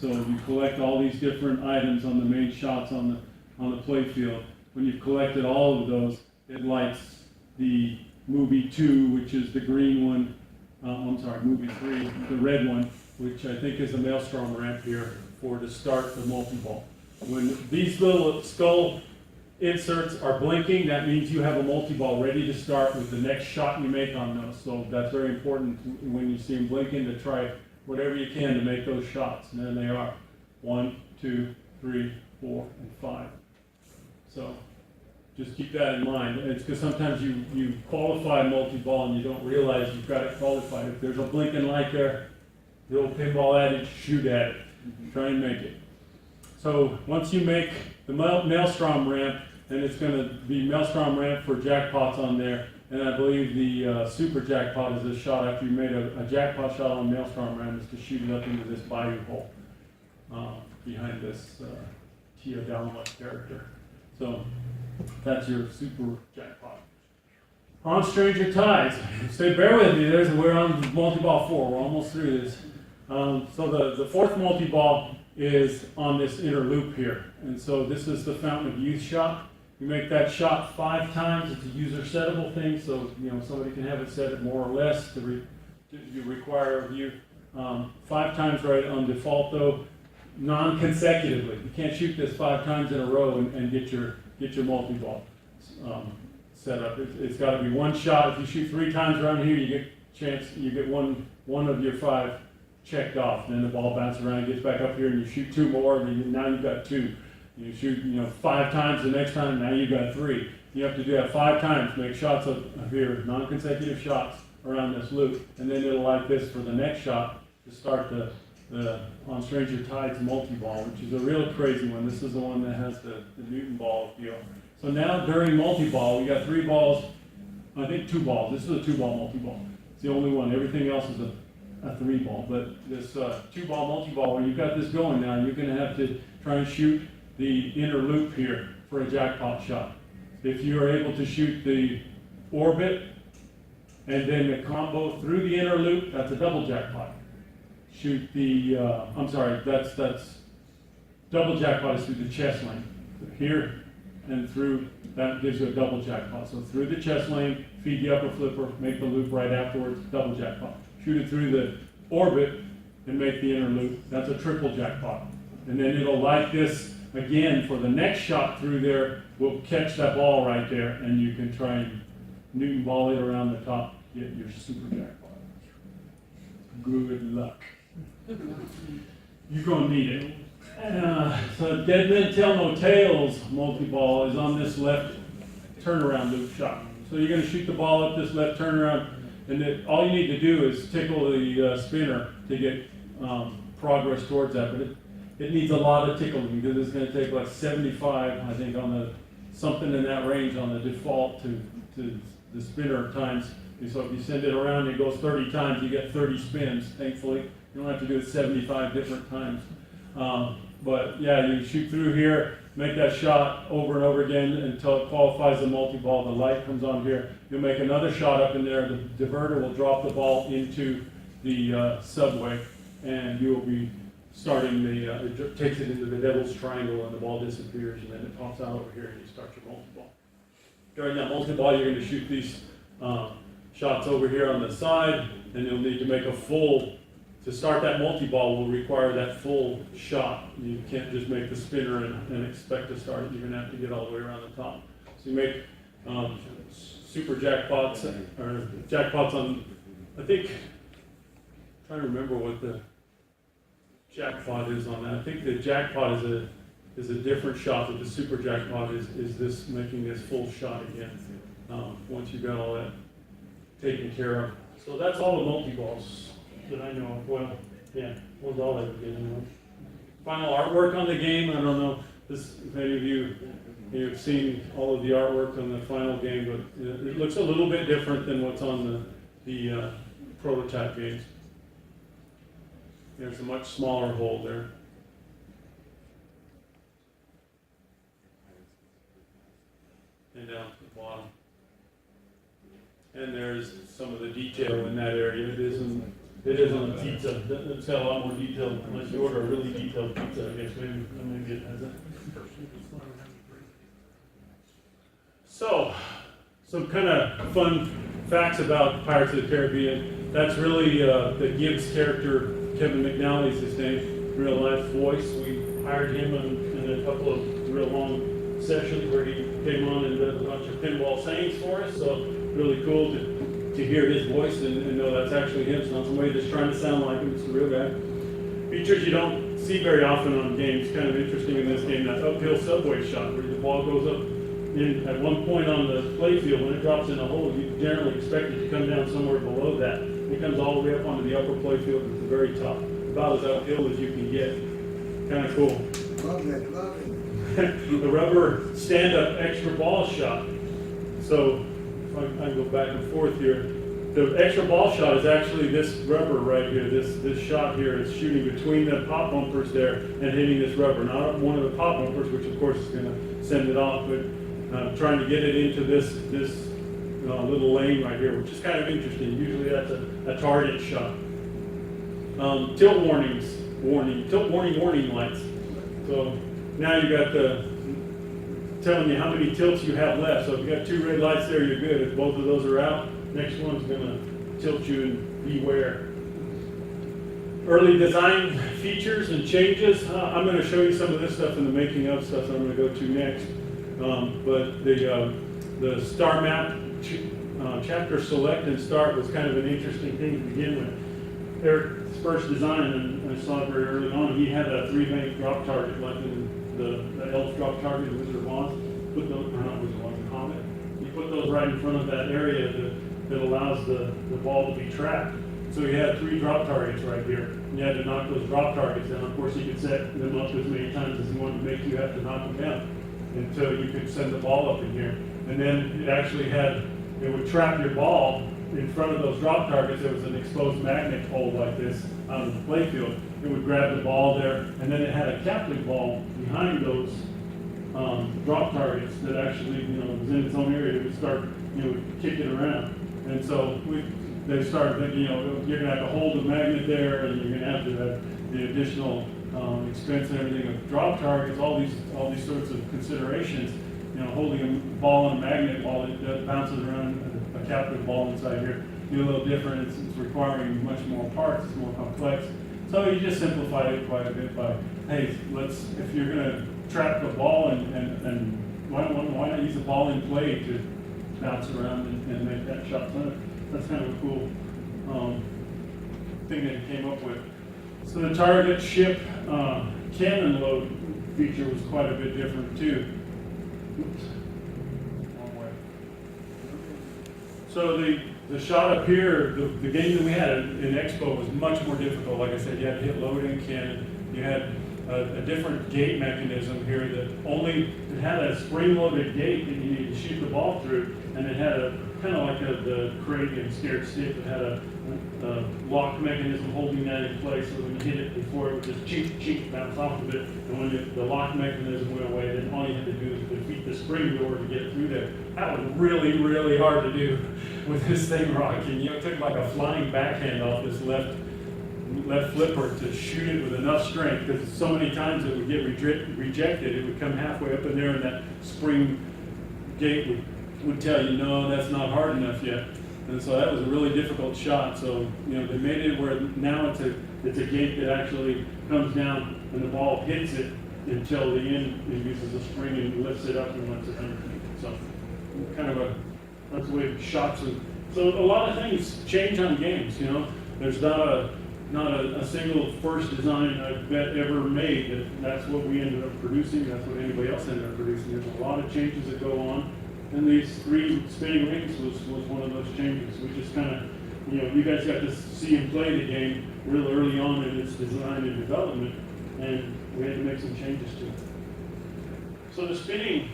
So you collect all these different items on the main shots on the play field. When you've collected all of those, it lights the movie 2, which is the green one. Movie 3, the red one, which I think is the Maelstrom ramp here to start the multi-ball. When these little skull inserts are blinking, that means you have a multi-ball ready to start with the next shot you make on those. So that's very important when you see them blinking to try whatever you can to make those shots, and then they are. 1, 2, 3, 4, and 5. So just keep that in mind. It's because sometimes you qualify multi-ball and you don't realize you've got it qualified. If there's a blinking light there, the old pinball adage, shoot at it. Try and make it. So once you make the Maelstrom ramp, then it's going to be Maelstrom ramp for jackpots on there. And I believe the super jackpot is a shot after you made a jackpot shot on Maelstrom ramp is to shoot it up into this bayou hole behind this Tia Dalmut character. So that's your super jackpot. On Stranger Tides. Stay, bear with me. We're on multi-ball 4. We're almost through this. So the fourth multi-ball is on this inner loop here. And so this is the Fountain of Youth shot. You make that shot 5 times. It's a user settable thing, so somebody can have it set at more or less you require of you. 5 times right on default though, non-consecutively. You can't shoot this 5 times in a row and get your multi-ball set up. It's got to be one shot. If you shoot 3 times around here, you get one of your 5 checked off. Then the ball bounces around, gets back up here, and you shoot 2 more, and now you've got 2. You shoot 5 times the next time, now you've got 3. You have to do that 5 times, make shots up here, non-consecutive shots around this loop, and then it'll like this for the next shot to start the On Stranger Tides multi-ball, which is a real crazy one. This is the one that has the Newton ball deal. So now during multi-ball, we got 3 balls, I think 2 balls. This is a 2-ball multi-ball. It's the only one. Everything else is a 3-ball. But this 2-ball multi-ball, when you've got this going now, you're going to have to try and shoot the inner loop here for a jackpot shot. If you are able to shoot the orbit and then the combo through the inner loop, that's a double jackpot. Shoot the, that's double jackpot is through the chest lane. Here and through, that gives you a double jackpot. So through the chest lane, feed the upper flipper, make the loop right afterwards, double jackpot. Shoot it through the orbit and make the inner loop, that's a triple jackpot. And then it'll like this again for the next shot through there, we'll catch that ball right there and you can try and Newton ball it around the top, get your super jackpot. Good luck. You're going to need it. So Dead Men Tell No Tales multi-ball is on this left turnaround loop shot. So you're going to shoot the ball up this left turnaround, and all you need to do is tickle the spinner to get progress towards that. But it needs a lot of tickling because it's going to take like 75, I think, on something in that range on the default to the spinner times. And so if you send it around and it goes 30 times, you get 30 spins, thankfully. You don't have to do it 75 different times. But yeah, you shoot through here, make that shot over and over again until it qualifies the multi-ball. The light comes on here. You'll make another shot up in there. The diverter will drop the ball into the subway, and you will be starting it takes it into the devil's triangle, and the ball disappears, and then it pops out over here, and you start your multi-ball. During that multi-ball, you're going to shoot these shots over here on the side, and you'll need to make a full. To start that multi-ball will require that full shot. You can't just make the spinner and expect to start it. You're going to have to get all the way around the top. So you make super jackpots, or jackpots on, I think, I'm trying to remember what the jackpot is on that. I think the jackpot is a different shot, but the super jackpot is this, making this full shot again, once you've got all that taken care of. So that's all the multi-balls that I know of. Well, yeah, was all I did anyway. Final artwork on the game, I don't know if any of you have seen all of the artwork on the final game, but it looks a little bit different than what's on the prototype games. There's a much smaller hole there. And down to the bottom. And there's some of the detail in that area. It isn't a pizza. It's got a lot more detail unless you order a really detailed pizza, I guess. Maybe it has it. So, some kind of fun facts about Pirates of the Caribbean. That's really the Gibbs character, Kevin McNally's his name, real life voice. We hired him in a couple of real long sessions where he came on and did a bunch of pinball sayings for us. So really cool to hear his voice and know that's actually him. It's not somebody just trying to sound like him, it's the real guy. Features you don't see very often on games, kind of interesting in this game, that uphill subway shot where the ball goes up in, at one point on the playfield, when it drops in a hole, you generally expect it to come down somewhere below that. It comes all the way up onto the upper playfield at the very top, about as uphill as you can get. Kind of cool. Love it, love it. The rubber stand-up extra ball shot. So, if I can go back and forth here. The extra ball shot is actually this rubber right here. This shot here is shooting between the pop bumpers there and hitting this rubber. Not one of the pop bumpers, which of course is going to send it off, but trying to get it into this little lane right here, which is kind of interesting. Usually that's a target shot. Tilt warning lights. So now you got telling you how many tilts you have left. So if you got 2 red lights there, you're good. If both of those are out, next one's going to tilt you and beware. Early design features and changes. I'm going to show you some of this stuff in the making of stuff that I'm going to go to next. But the star map chapter select and start was kind of an interesting thing to begin with. Eric's first design, and I saw it very early on, he had a 3-bank drop target like in the elf drop target in Wizard of Oz. Put those, or not Wizard of Oz, Comet. You put those right in front of that area that allows the ball to be trapped. So you had 3 drop targets right here. You had to knock those drop targets down. Of course, you could set them up as many times as you wanted to make you have to knock them down until you could send the ball up in here. And then it actually it would trap your ball in front of those drop targets. There was an exposed magnet hole like this out of the playfield. It would grab the ball there, and then it had a captive ball behind those drop targets that actually, was in its own area. It would start, kick it around. And so they started thinking, you're going to have to hold the magnet there, and you're going to have to have the additional expense and everything of drop targets, all these sorts of considerations. Holding a ball on a magnet ball that bounces around a captive ball inside here, a little different. It's requiring much more parts. It's more complex. So you just simplified it quite a bit by, hey, if you're going to trap the ball and why not use the ball in play to bounce around and make that shot? So that's kind of a cool thing that he came up with. So the target ship cannon load feature was quite a bit different too. Oops. Wrong way. So the shot up here, the game that we had in Expo was much more difficult. Like I said, you had to hit loading cannon. You had a different gate mechanism here it had a spring-loaded gate that you needed to shoot the ball through, and it had a kind of like the Caribbean scared stick that had a lock mechanism holding that in place, so when you hit it before, it would just cheap bounce off of it, and when the lock mechanism went away, then all you had to do was defeat the spring door to get through there. That was really, really hard to do with this thing rocking. It took like a flying backhand off this left flipper to shoot it with enough strength, because so many times it would get rejected. It would come halfway up in there, and that spring gate would tell you, no, that's not hard enough yet. And so that was a really difficult shot. So they made it where now it's a gate that actually comes down and the ball hits it until the end. It uses a spring and lifts it up and lets it underneath. So kind of that's the way shots are. So a lot of things change on games. There's not a single first design I bet ever made that's what we ended up producing. That's what anybody else ended up producing. There's a lot of changes that go on. And these 3 spinning rings was one of those changes. We just kind of, you guys got to see him play the game real early on in its design and development, and we had to make some changes to it. So the spinning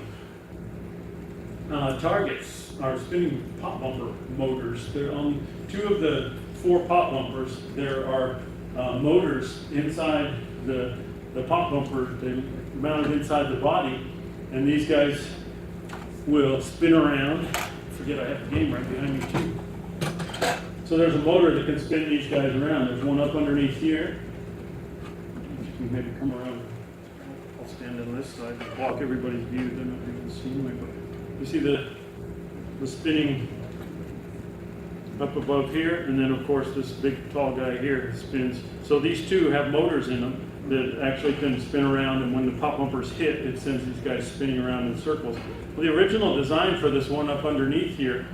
targets are spinning pop bumper motors. They're on 2 of the 4 pop bumpers. There are motors inside the pop bumper. They're mounted inside the body, and these guys will spin around. Forget I have the game right behind me too. So there's a motor that can spin these guys around. There's one up underneath here. If you can maybe come around. I'll stand on this side to block everybody's view. They're not able to see me, but you see the spinning up above here, and then of course this big tall guy here spins. So these 2 have motors in them that actually can spin around, and when the pop bumpers hit, it sends these guys spinning around in circles. Well, the original design for this one up underneath here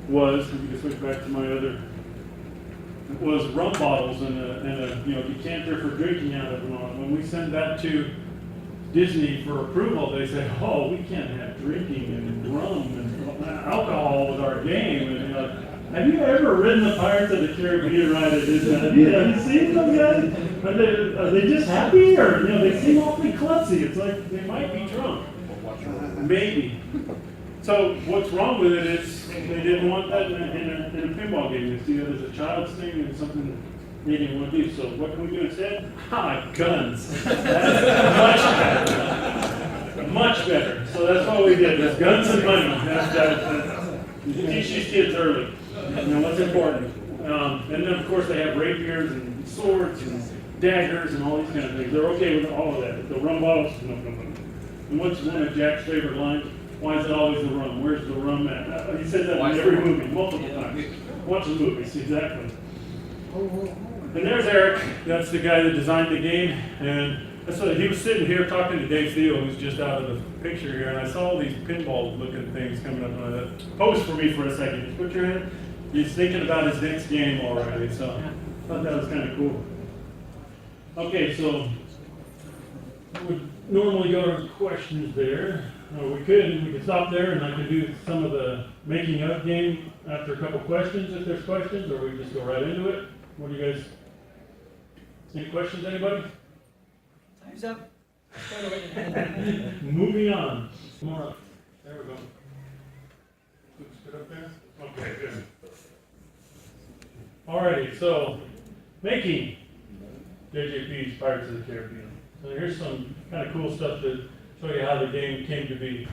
was, if you can switch back to my other was rum bottles and a you know, decanter for drinking out of them. When we sent that to Disney for approval, they said, "Oh, we can't have drinking and rum and alcohol with our game." And have you ever ridden the Pirates of the Caribbean ride at Disney? Have you seen those guys? Are they just happy, or you know, they seem awfully klutzy? It's like they might be drunk. Maybe. So what's wrong with it is they didn't want that in a pinball game. They see it as a child's thing and something they didn't want to do. So what can we do instead? Guns. That's much better. Much better. So that's what we did. There's guns and money. You teach these kids early. You know what's important. And then of course they have rapiers and swords and daggers and all these kind of things. They're okay with all of that. The rum bottles, no. And what's one of Jack's favorite lines? Why is it always the rum? Where's the rum at? He said that in every movie, multiple times. Watch the movies, exactly. And there's Eric. That's the guy that designed the game. And that's what, he was sitting here talking to Dave Thiel, who's just out of the picture here. And I saw all these pinball-looking things coming up. And I thought, pose for me for a second. Just put your hand. He's thinking about his next game already. So I thought that was kind of cool. Okay, so we would normally go to questions there. We could stop there and I could do some of the making up game after a couple questions if there's questions, or we just go right into it. What do you guys, any questions, anybody? Time's up. Moving on. More up. There we go. Looks good up there? Okay, good. Alrighty, so making JJP's Pirates of the Caribbean. So here's some kind of cool stuff to show you how the game came to be.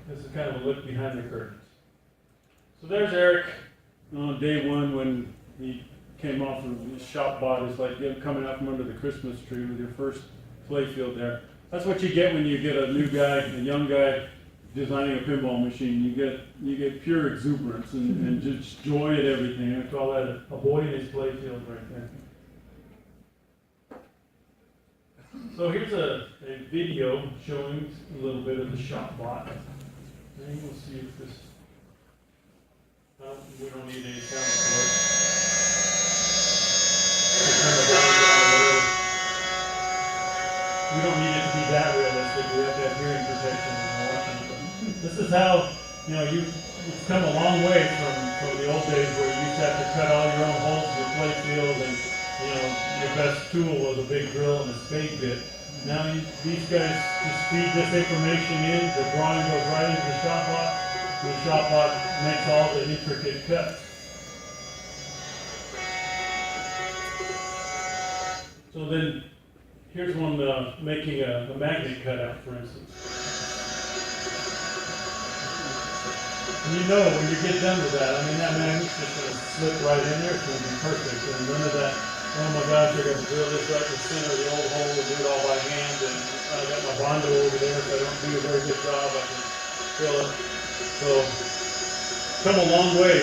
This is kind of a look behind the curtains. So there's Eric on day one when he came off of his shop bot. It's like coming out from under the Christmas tree with your first playfield there. That's what you get when you get a new guy, a young guy designing a pinball machine. You get pure exuberance and just joy at everything. I call that a boy in his playfield right there. So here's a video showing a little bit of the shop bot. And we'll see if this, we don't need any sound for it. Turn the volume down a little. We don't need it to be that realistic. We have to have hearing protection when we're watching it. But this is how, you know, it's come a long way from the old days where you used to have to cut all your own holes in your play field, and you know, your best tool was a big drill and a spade bit. Now these guys just feed this information in, the drawing goes right into the shop bot, and the shop bot makes all the intricate cuts. So then, here's one making a magnet cutout, for instance. And you know when you get done with that, I mean, that magnet's just going to slip right in there, it's going to be perfect, and none of that, oh my gosh, I got to drill this right in the center of the old hole and do it all by hand, and I got my Bondo over there, if I don't do a very good job, I can fill it. So, come a long way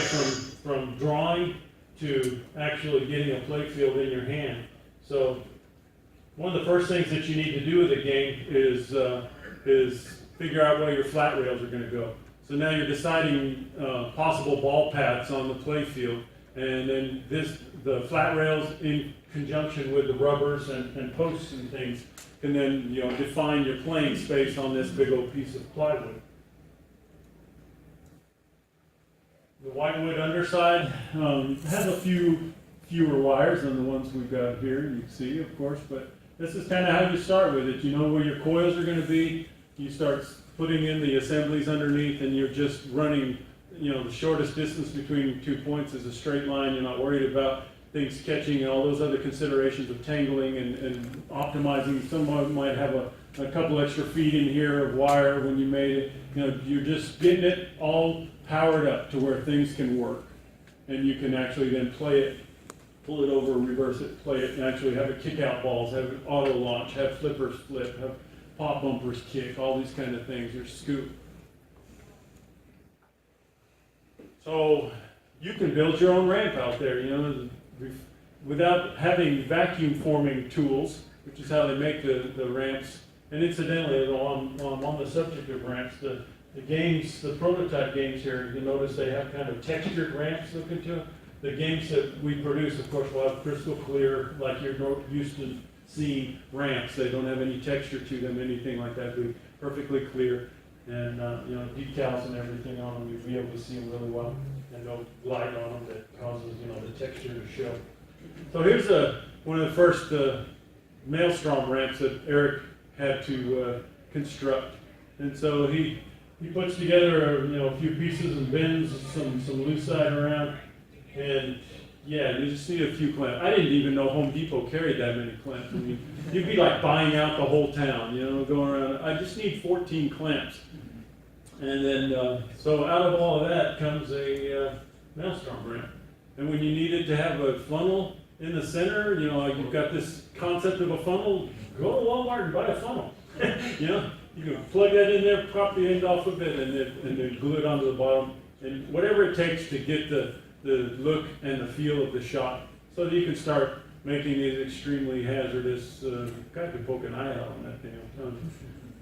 from drawing to actually getting a play field in your hand. So, one of the first things that you need to do with the game is figure out where your flat rails are going to go. So now you're deciding possible ball paths on the play field, and then the flat rails in conjunction with the rubbers and posts and things can then, you know, define your playing space on this big old piece of plywood. The Whitewood Underside has a fewer wires than the ones we've got here, you can see, of course, but this is kind of how you start with it. You know where your coils are going to be. You start putting in the assemblies underneath, and you're just running, you know, the shortest distance between 2 points is a straight line. You're not worried about things catching and all those other considerations of tangling and optimizing. Someone might have a couple extra feet in here of wire when you made it. You know, you're just getting it all powered up to where things can work, and you can actually then play it, pull it over, reverse it, play it, and actually have it kick out balls, have it auto launch, have flippers flip, have pop bumpers kick, all these kind of things, your scoop. So you can build your own ramp out there, you know, without having vacuum forming tools, which is how they make the ramps. And incidentally, on the subject of ramps, the games, the prototype games here, you notice they have kind of textured ramps looking to them. the games that we produce, of course, will have crystal clear, like you're used to seeing ramps. They don't have any texture to them, anything like that. They're perfectly clear, and you know, decals and everything on them, you'll be able to see them really well, and no light on them that causes, you know, the texture to show. So here's one of the first maelstrom ramps that Eric had to construct, and so he puts together you know, a few pieces and bends some loose side around, and yeah, you just need a few clamps. I didn't even know Home Depot carried that many clamps. I mean, you'd be like buying out the whole town, you know, going around. I just need 14 clamps, and then so out of all of that comes a maelstrom ramp. And when you needed to have a funnel in the center, you know, like you've got this concept of a funnel, go to Walmart and buy a funnel. You know, you can plug that in there, pop the end off of it, and then glue it onto the bottom. And whatever it takes to get the look and the feel of the shot, so that you can start making these extremely hazardous, God could poke an eye out on that thing.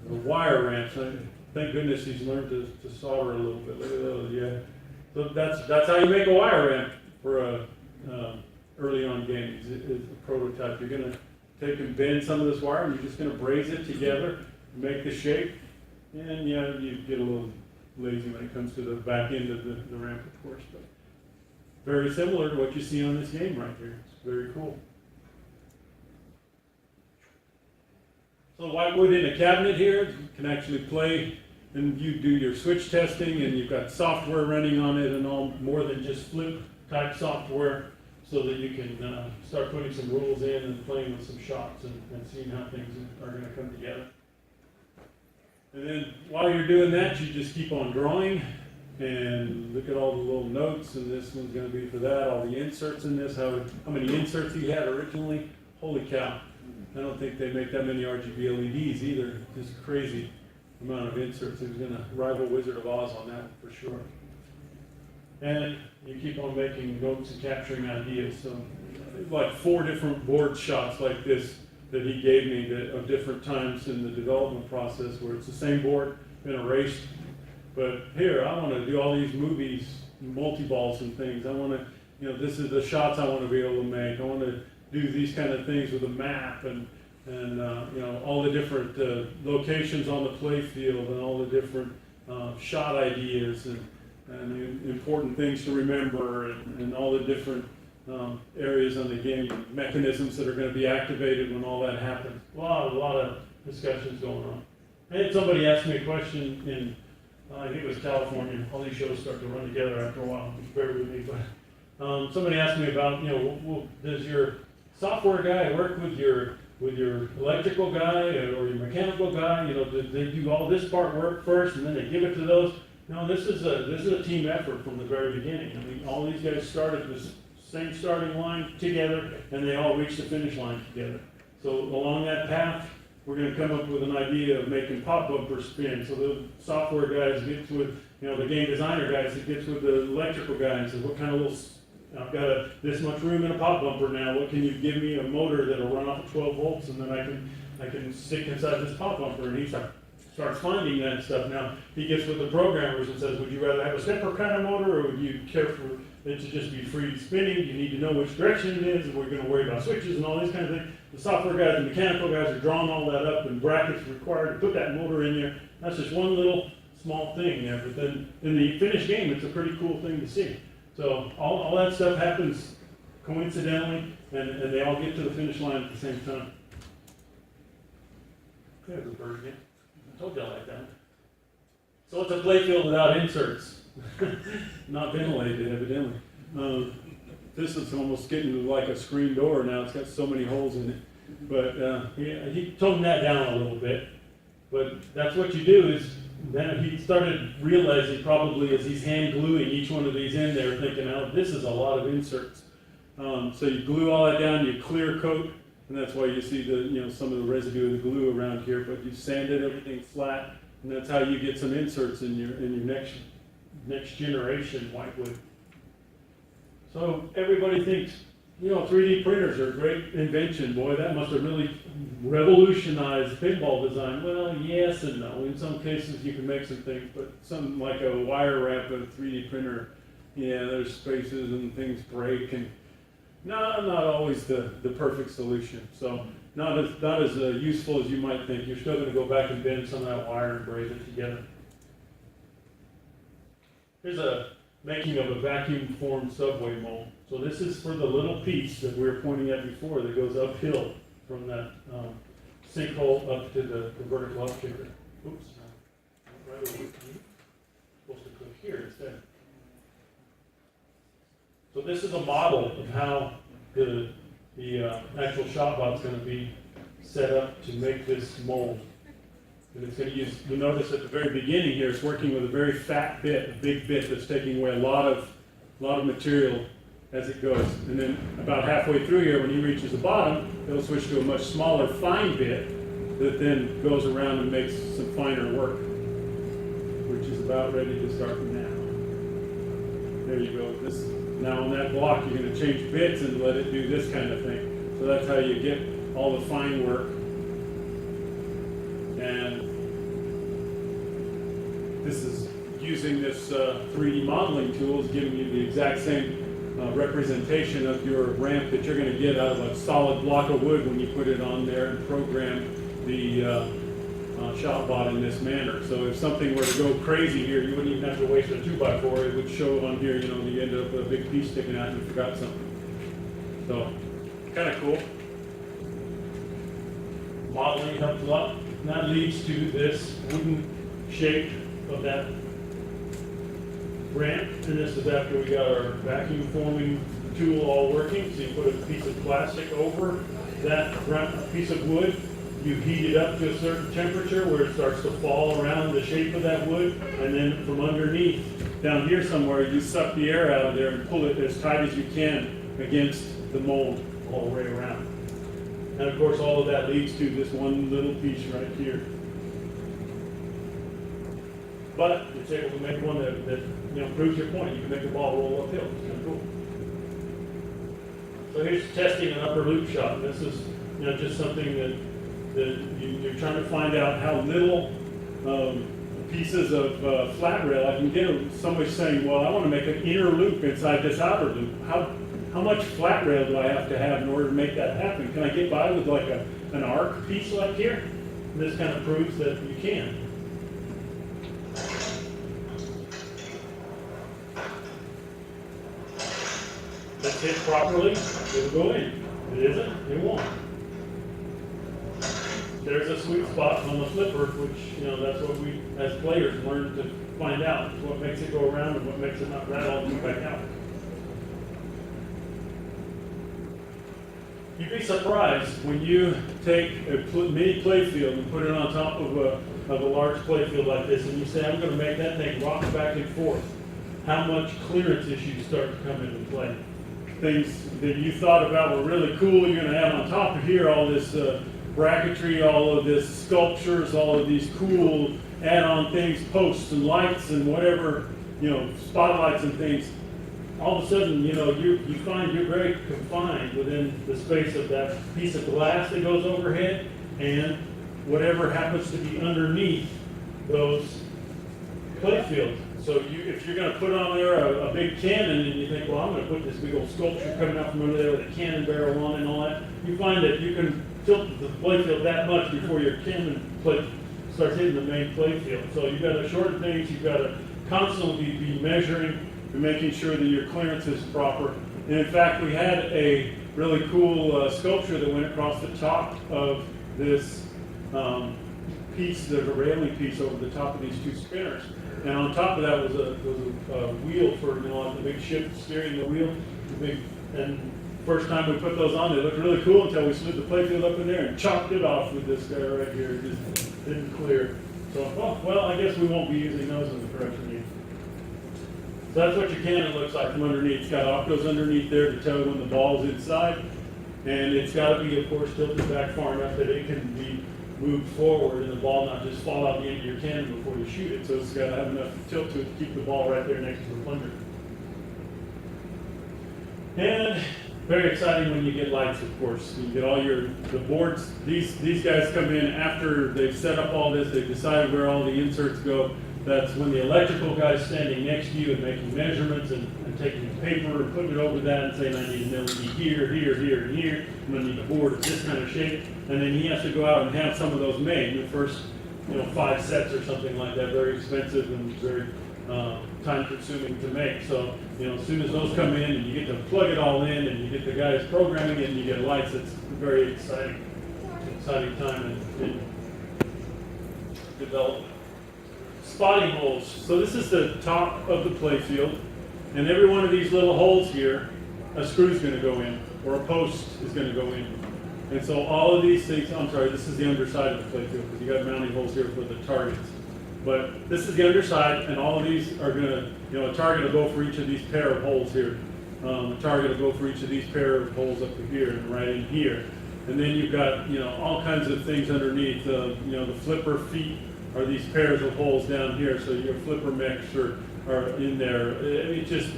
The wire ramps, thank goodness he's learned to solder a little bit. Look at those, yeah. So that's how you make a wire ramp for a early on games, is a prototype. You're going to take and bend some of this wire, and you're just going to braze it together, make the shape, and you know, you get a little lazy when it comes to the back end of the ramp, of course. But very similar to what you see on this game right here. It's very cool. So Whitewood in a cabinet here, you can actually play, and you do your switch testing, and you've got software running on it and all, more than just flip type software, so that you can start putting some rules in and playing with some shots and seeing how things are going to come together. And then while you're doing that, you just keep on drawing and look at all the little notes, and this one's going to be for that, all the inserts in this, how many inserts he had originally. Holy cow. I don't think they make that many RGB LEDs either. Just crazy amount of inserts. He was going to rival Wizard of Oz on that for sure. And you keep on making notes and capturing ideas. So like 4 different board shots like this that he gave me of different times in the development process, where it's the same board, been erased. But here, I want to do all these movies, multiballs and things. I want to, you know, this is the shots I want to be able to make. I want to do these kind of things with a map and you know, all the different locations on the play field and all the different shot ideas and important things to remember and all the different areas on the game, mechanisms that are going to be activated when all that happens. A lot of discussions going on. I had somebody ask me a question in, I think it was California. All these shows start to run together after a while. Bear with me, but somebody asked me about, you know, well, does your software guy work with your electrical guy or your mechanical guy? You know, do they do all this part work first and then they give it to those? No, this is a team effort from the very beginning. I mean, all these guys started this same starting line together, and they all reached the finish line together. So along that path, we're going to come up with an idea of making pop bumpers spin. So the software guys gets with, you know, the game designer guys, it gets with the electrical guy and says, what kind of little, I've got this much room in a pop bumper now. What can you give me a motor that'll run off of 12 volts, and then I can stick inside this pop bumper? And he starts finding that stuff. Now he gets with the programmers and says, would you rather have a stepper kind of motor, or would you care for it to just be free spinning? You need to know which direction it is, and we're going to worry about switches and all these kind of things. The software guys and mechanical guys are drawing all that up, and brackets required to put that motor in there. That's just one little small thing there, but then in the finished game, it's a pretty cool thing to see. So all that stuff happens coincidentally, and they all get to the finish line at the same time. There's a bird again. I told you I like that. So it's a playfield without inserts. Not ventilated, evidently. This is almost getting like a screen door now. It's got so many holes in it. But he toned that down a little bit. But that's what you do is, then he started realizing probably as he's hand gluing each one of these in there, thinking, oh, this is a lot of inserts. So you glue all that down, you clear coat, and that's why you see some of the residue of the glue around here, but you sanded everything flat, and that's how you get some inserts in your next generation Whitewood. So everybody thinks, 3D printers are a great invention. Boy, that must have really revolutionized pinball design. Well, yes and no. In some cases, you can make some things, but something like a wire wrap of a 3D printer Yeah, there's spaces and things break, and not always the perfect solution. So not as useful as you might think. You're still going to go back and bend some of that wire and braid it together. Here's a making of a vacuum formed subway mold. So this is for the little piece that we were pointing at before that goes uphill from that sinkhole up to the vertical up kicker. Oops, right over here. Supposed to click here instead. So this is a model of how the actual shop bot's going to be set up to make this mold. And it's going to use, you'll notice at the very beginning here, it's working with a very fat bit, a big bit that's taking away a lot of material as it goes. And then about halfway through here, when he reaches the bottom, it'll switch to a much smaller, fine bit that then goes around and makes some finer work, which is about ready to start now. There you go. This, now on that block, you're going to change bits and let it do this kind of thing. So that's how you get all the fine work. And this is using this 3D modeling tool, is giving you the exact same representation of your ramp that you're going to get out of a solid block of wood when you put it on there and program the shop bot in this manner. So if something were to go crazy here, you wouldn't even have to waste a 2x4. It would show on here, you know, the end of a big piece sticking out and you forgot something. So, kind of cool. Modeling helps a lot. And that leads to this wooden shape of that ramp. And this is after we got our vacuum forming tool all working. So you put a piece of plastic over that piece of wood. You heat it up to a certain temperature where it starts to fall around the shape of that wood. And then from underneath, down here somewhere, you suck the air out of there and pull it as tight as you can against the mold all the way around. And of course, all of that leads to this one little piece right here. But it's able to make one that you know, proves your point. You can make the ball roll uphill. It's kind of cool. So here's testing an upper loop shot. This is, you know, just something that you're trying to find out how little pieces of flat rail I can get. Somebody saying, well, I want to make an inner loop inside this outer loop. How much flat rail do I have to have in order to make that happen? Can I get by with like an arc piece like here? And this kind of proves that you can. If it's hit properly, it'll go in. If it isn't, it won't. There's a sweet spot on the flipper, which, you know, that's what we, as players, learn to find out. It's what makes it go around and what makes it not rattle and come back out. You'd be surprised when you take a mini playfield and put it on top of a large playfield like this, and you say, I'm going to make that thing rock back and forth. How much clearance issues start to come into play. Things that you thought about were really cool, you're going to have on top of here all this bracketry, all of this sculptures, all of these cool add-on things, posts and lights and whatever, you know, spotlights and things. All of a sudden, you know, you find you're very confined within the space of that piece of glass that goes overhead and whatever happens to be underneath those playfields. So if you're going to put on there a big cannon and you think, well, I'm going to put this big old sculpture coming out from under there with a cannon barrel on it and all that, you find that you can tilt the playfield that much before your cannon plate starts hitting the main playfield. So you've got to shorten things, you've got to constantly be measuring and making sure that your clearance is proper. And in fact, we had a really cool sculpture that went across the top of this piece, there's a railing piece over the top of these two spinners. And on top of that was a wheel for, you know, like the big ship steering the wheel. And first time we put those on, they looked really cool until we slid the playfield up in there and chopped it off with this guy right here. It just didn't clear. So, well, I guess we won't be using those in the production meeting. So that's what your cannon looks like from underneath. It's got octos underneath there to tell when the ball's inside. And it's got to be, of course, tilted back far enough that it can be moved forward and the ball not just fall out the end of your cannon before you shoot it. So it's got to have enough tilt to it to keep the ball right there next to the plunger. And very exciting when you get lights, of course. You get all the boards. These guys come in after they've set up all this. They've decided where all the inserts go. That's when the electrical guy's standing next to you and making measurements and taking the paper and putting it over that and saying, I need an LED here, here, here, and here. I'm going to need a board of this kind of shape. And then he has to go out and have some of those made. The first, 5 sets or something like that, very expensive and very time-consuming to make. So, as soon as those come in and you get to plug it all in and you get the guys programming it and you get lights, it's a very exciting time in development. Spotting holes. So this is the top of the play field, and every one of these little holes here, a screw is going to go in, or a post is going to go in. And so all of these things, I'm sorry, this is the underside of the play field, because you got mounting holes here for the targets. But this is the underside, and all of these are going to, a target will go for each of these pair of holes here. A target will go for each of these pair of holes up to here and right in here. And then you've got, all kinds of things underneath. The flipper feet are these pairs of holes down here, so your flipper mechs are in there. It's just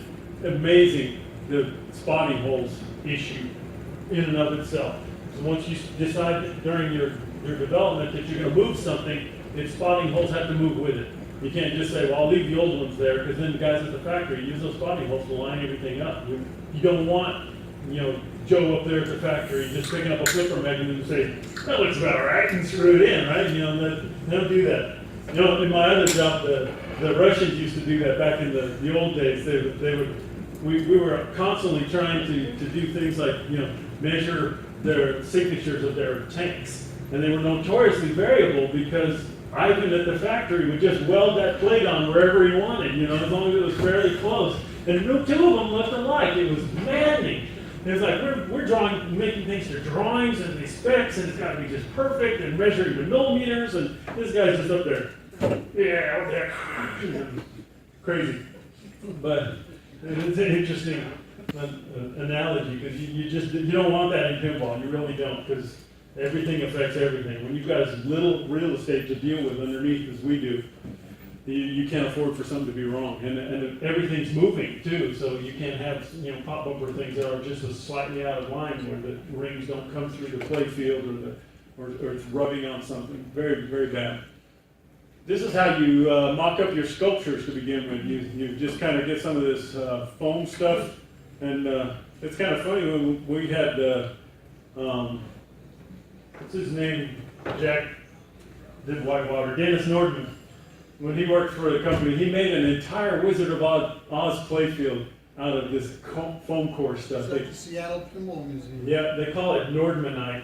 amazing, the spotting holes issue in and of itself. So once you decide during your development that you're going to move something, its spotting holes have to move with it. You can't just say, well, I'll leave the old ones there, because then the guys at the factory use those spotting holes to line everything up. You don't want, Joe up there at the factory just picking up a flipper mechanism and say, that looks about right, and screw it in, right? They don't do that. In my other job, the Russians used to do that back in the old days. We were constantly trying to do things like, measure their signatures of their tanks. And they were notoriously variable because Ivan at the factory would just weld that plate on wherever he wanted, as long as it was fairly close. And no two of them left alike. It was maddening. It's like we're making things to drawings and these specs, and it's got to be just perfect and measuring the millimeters, and this guy's just up there. Yeah, out there. Crazy. But it's an interesting analogy, because you don't want that in pinball. You really don't, because everything affects everything. When you've got as little real estate to deal with underneath as we do, you can't afford for something to be wrong. And everything's moving too, so you can't have pop-up things that are just slightly out of line where the rings don't come through the play field or it's rubbing on something. Very, very bad. This is how you mock up your sculptures to begin with. You just kind of get some of this foam stuff, and it's kind of funny when we had what's his name? Jack did Whitewater. Dennis Nordman. When he worked for the company, he made an entire Wizard of Oz playfield out of this foam core stuff. It's like the Seattle Pinball Museum. Yeah, they call it Nordmanite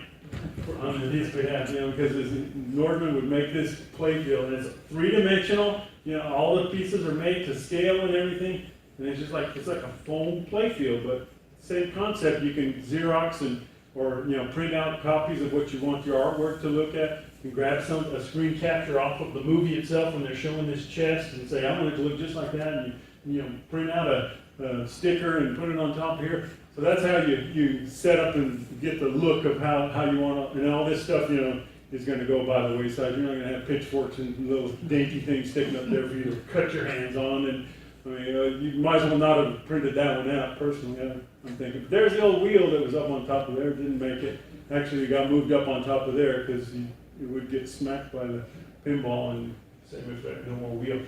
on his behalf, because Nordman would make this playfield, and it's three-dimensional. All the pieces are made to scale and everything, and it's like a foam playfield, but same concept. You can Xerox or print out copies of what you want your artwork to look at. You can grab a screen capture off of the movie itself when they're showing this chest and say, I want it to look just like that, and you print out a sticker and put it on top here. So that's how you set up and get the look of how you want to, and all this stuff, is going to go by the wayside. You're not going to have pitchforks and little dainty things sticking up there for you to cut your hands on. And you might as well not have printed that one out, personally, I'm thinking. But there's the old wheel that was up on top of there, didn't make it. Actually, it got moved up on top of there because it would get smacked by the pinball, and same effect, no more wheel.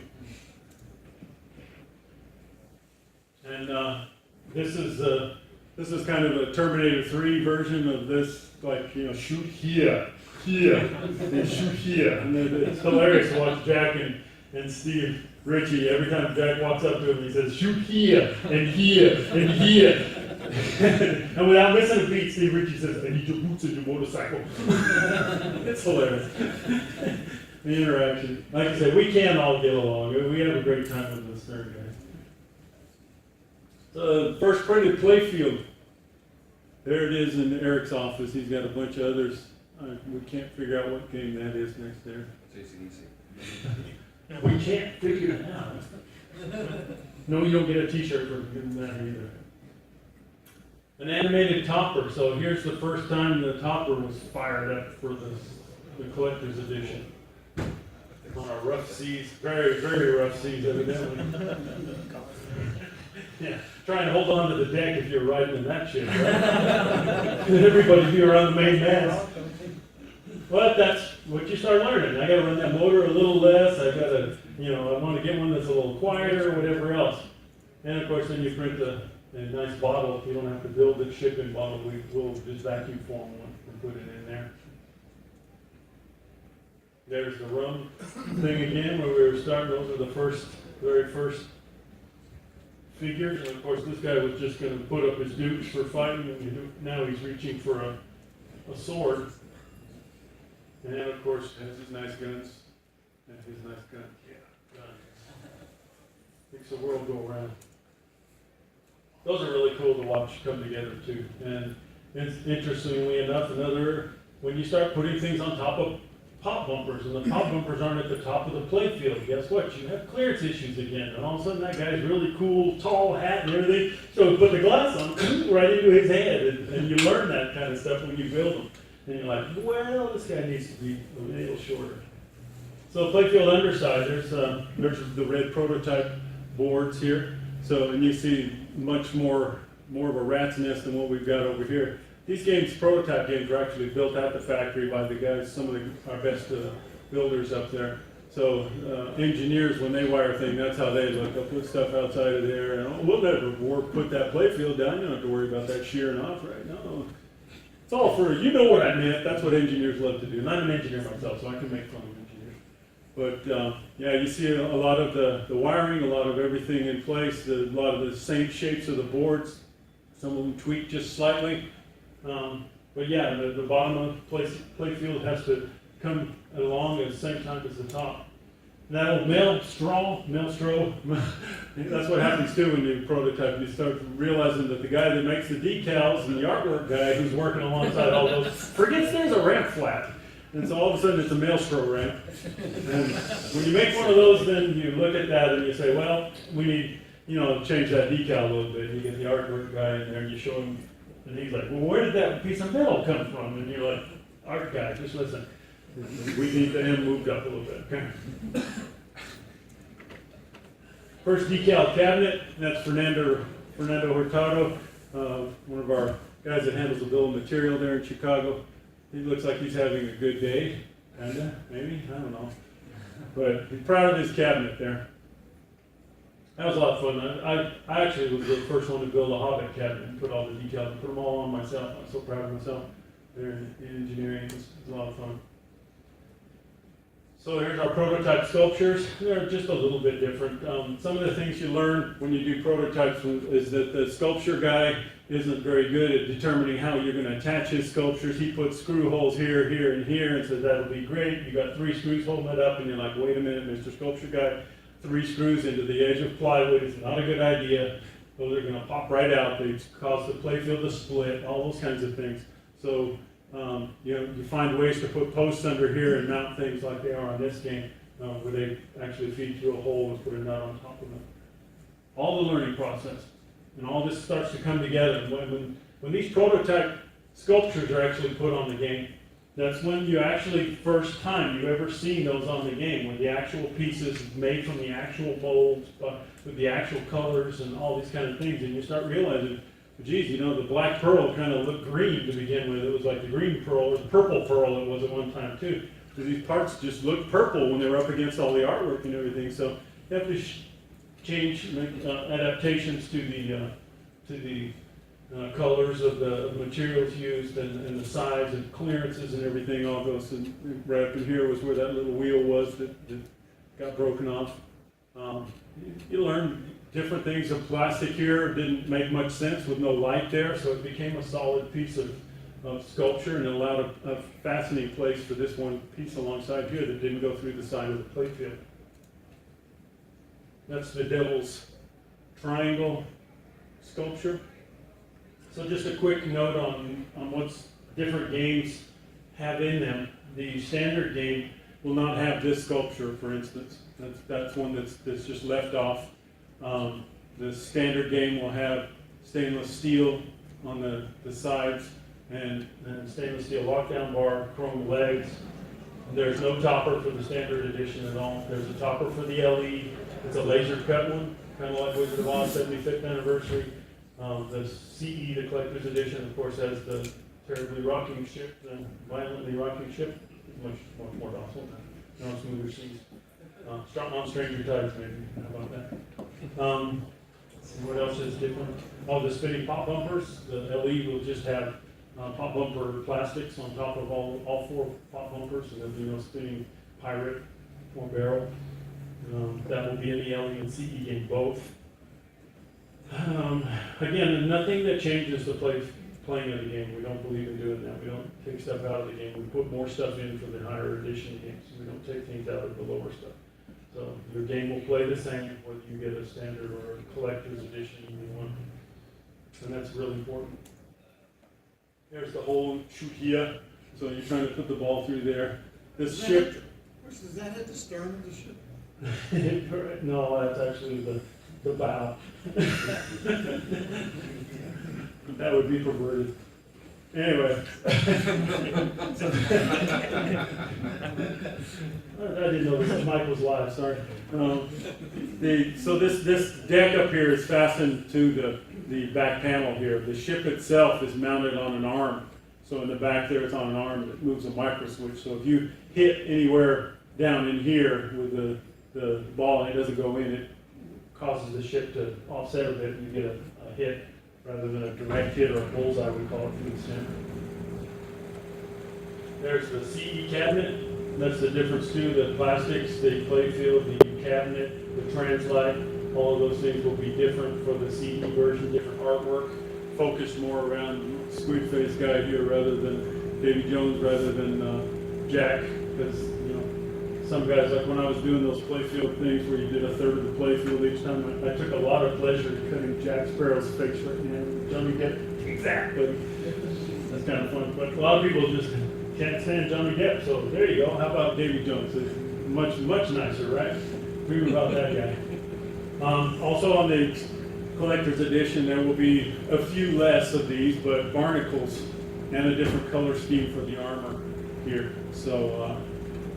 And this is kind of a Terminator 3 version of this, like, shoot here, and shoot here. And it's hilarious to watch Jack and Steve Ritchie. Every time Jack walks up to him, he says, shoot here, and here, and here. And without missing a beat, Steve Ritchie says, I need your boots and your motorcycle. It's hilarious. The interaction. Like I said, we can all get along. We have a great time with this third guy. The first printed playfield. There it is in Eric's office. He's got a bunch of others. We can't figure out what game that is next there. We can't figure it out. No, you don't get a t-shirt for giving that either. An animated topper. So here's the first time the topper was fired up for the collector's edition. On our rough seas, very, very rough seas, evidently. Yeah, trying to hold on to the deck if you're riding in that shit, right? Everybody be around the main mast. But that's what you start learning. I got to run that motor a little less. I got to you know, I want to get one that's a little quieter or whatever else. And of course, then you print a nice bottle. You don't have to build a shipping bottle. We'll just vacuum form one and put it in there. There's the rum thing again, where we were starting. Those are the very first figures. And of course, this guy was just going to put up his dukes for fighting, and now he's reaching for a sword. And then, of course, has his nice guns. And his nice gun. Yeah, gun. Makes the world go around. Those are really cool to watch come together too. And it's, interestingly enough, when you start putting things on top of pop bumpers, and the pop bumpers aren't at the top of the playfield, guess what? You have clearance issues again. And all of a sudden that guy's really cool, tall hat and everything. So put the glass on right into his head. And you learn that kind of stuff when you build them. And you're like, well, this guy needs to be a little shorter. So playfield underside, there's the red prototype boards here. So, and you see much more of a rat's nest than what we've got over here. These games, prototype games, were actually built at the factory by the guys, some of our best builders up there. So engineers, when they wire a thing, that's how they look. They'll put stuff outside of there, and we'll never put that playfield down. You don't have to worry about that shearing off, right? No. It's all for, you know what I meant. That's what engineers love to do. And I'm an engineer myself, so I can make fun of engineers. But yeah, you see a lot of the wiring, a lot of everything in place, a lot of the same shapes of the boards. Some of them tweak just slightly. But yeah, the bottom of the playfield has to come along at the same time as the top. Now, maelstrom, that's what happens too when you prototype. You start realizing that the guy that makes the decals and the artwork guy who's working alongside all those forgets there's a ramp flat. And so all of a sudden it's a maelstrom ramp. And when you make one of those, then you look at that and you say, well, we need, change that decal a little bit. You get the artwork guy in there and you show him, and he's like, well, where did that piece of metal come from? And you're like, art guy, just listen. We need him moved up a little bit. Okay. First decal cabinet, that's Fernando Hurtado, one of our guys that handles the bill of material there in Chicago. He looks like he's having a good day, kinda, maybe, I don't know. But he's proud of his cabinet there. That was a lot of fun. I actually was the first one to build a Hobbit cabinet and put all the details and put them all on myself. I'm so proud of myself there in engineering. It was a lot of fun. So here's our prototype sculptures. They're just a little bit different. Some of the things you learn when you do prototypes is that the sculpture guy isn't very good at determining how you're going to attach his sculptures. He puts screw holes here, here, and here and says that'll be great. You got 3 screws holding it up and you're like, wait a minute, Mr. Sculpture Guy, 3 screws into the edge of plywood is not a good idea. Those are going to pop right out. They cause the playfield to split, all those kinds of things. So you find ways to put posts under here and mount things like they are on this game, where they actually feed through a hole and put a nut on top of them. All the learning process, and all this starts to come together. When these prototype sculptures are actually put on the game, that's when you actually, first time you ever seen those on the game, when the actual pieces made from the actual molds, with the actual colors and all these kind of things, and you start realizing, geez, the black pearl kind of looked green to begin with. It was like the green pearl, or the purple pearl it was at one time too. So these parts just looked purple when they were up against all the artwork and everything. So you have to change, make adaptations to the colors of the materials used and the size and clearances and everything. All goes, and right up in here was where that little wheel was that got broken off. You learn different things. Of plastic here didn't make much sense with no light there, so it became a solid piece of sculpture, and it allowed a fastening place for this one piece alongside here that didn't go through the side of the playfield. That's the Devil's Triangle sculpture. So just a quick note on what's different games have in them. The standard game will not have this sculpture, for instance. That's one that's just left off. The standard game will have stainless steel on the sides and stainless steel lockdown bar, chrome legs. There's no topper for the standard edition at all. There's a topper for the LE. It's a laser cut one, kind of like Wizard of Oz 75th anniversary. The CE, the collector's edition, of course, has the terribly rocking ship, the violently rocking ship. It's much more docile now. No smoother seas. Strong on Stranger Tides, maybe. How about that? Let's see what else is different. Oh, the spinning pop bumpers. The LE will just have pop bumper plastics on top of all four pop bumpers, so there'll be no spinning pirate or barrel. That will be in the LE and CE game both. Again, nothing that changes the playing of the game. We don't believe in doing that. We don't take stuff out of the game. We put more stuff in for the higher edition games. We don't take things out of the lower stuff. So your game will play the same whether you get a standard or a collector's edition, either one. And that's really important. Here's the hole shoot here. So you're trying to put the ball through there. This ship. Does that hit the stern of the ship? No, that's actually the bow. That would be perverted. Anyway. I didn't know this mic was live, sorry. So this deck up here is fastened to the back panel here. The ship itself is mounted on an arm. So in the back there, it's on an arm that moves a micro switch. So if you hit anywhere down in here with the ball and it doesn't go in, it causes the ship to offset a bit and you get a hit rather than a direct hit or a bullseye, we call it through the center. There's the CE cabinet. That's the difference too. The plastics, the playfield, the cabinet, the translite, all of those things will be different for the CE version, different artwork, focused more around squid face guy here rather than Davy Jones, rather than Jack, because some guys, like when I was doing those playfield things where you did a third of the playfield each time, I took a lot of pleasure cutting Jack Sparrow's face right now. Johnny Depp, exactly. That's kind of fun. But a lot of people just can't stand Johnny Depp, so there you go. How about Davy Jones? It's much nicer, right? Agree about that guy. Also on the collector's edition, there will be a few less of these, but barnacles and a different color scheme for the armor here. So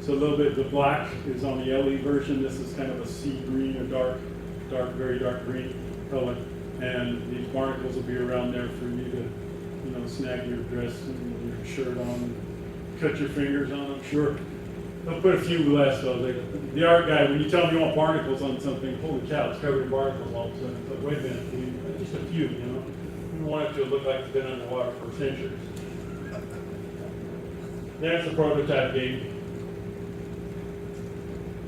a little bit, the black is on the LE version. This is kind of a sea green, a very dark green color. And these barnacles will be around there for you to, snag your dress and your shirt on and cut your fingers on, I'm sure. They'll put a few less though. The art guy, when you tell him you want barnacles on something, holy cow, it's covered in barnacles all of a sudden. But wait a minute, just a few, You don't want it to look like it's been underwater for centuries. That's the prototype game.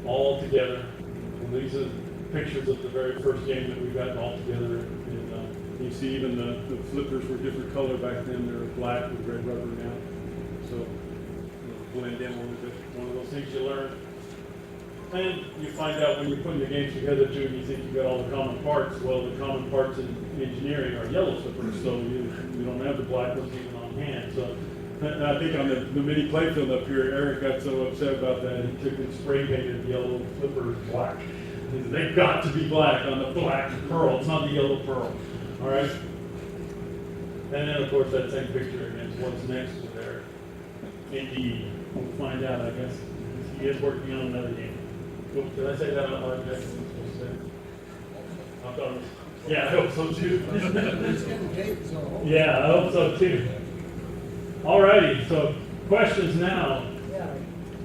All together. And these are pictures of the very first game that we got all together. And you see even the flippers were different color back then. They were black with red rubber now. So blend in a little bit. One of those things you learn. And you find out when you're putting the games together too, and you think you got all the common parts. Well, the common parts in engineering are yellow flippers, so you don't have the black ones even on hand. So I think on the mini playfield up here, Eric got so upset about that, he took and spray painted the yellow flippers black. He said, they've got to be black on the black pearl. It's not the yellow pearl. All right? And then, of course, that same picture against what's next with Eric. Indeed. We'll find out, I guess. He is working on another game. Oops, did I say that out loud? That's what I'm supposed to say. I thought it was, yeah, I hope so too. Yeah, I hope so too. Alrighty, so questions now. Yeah,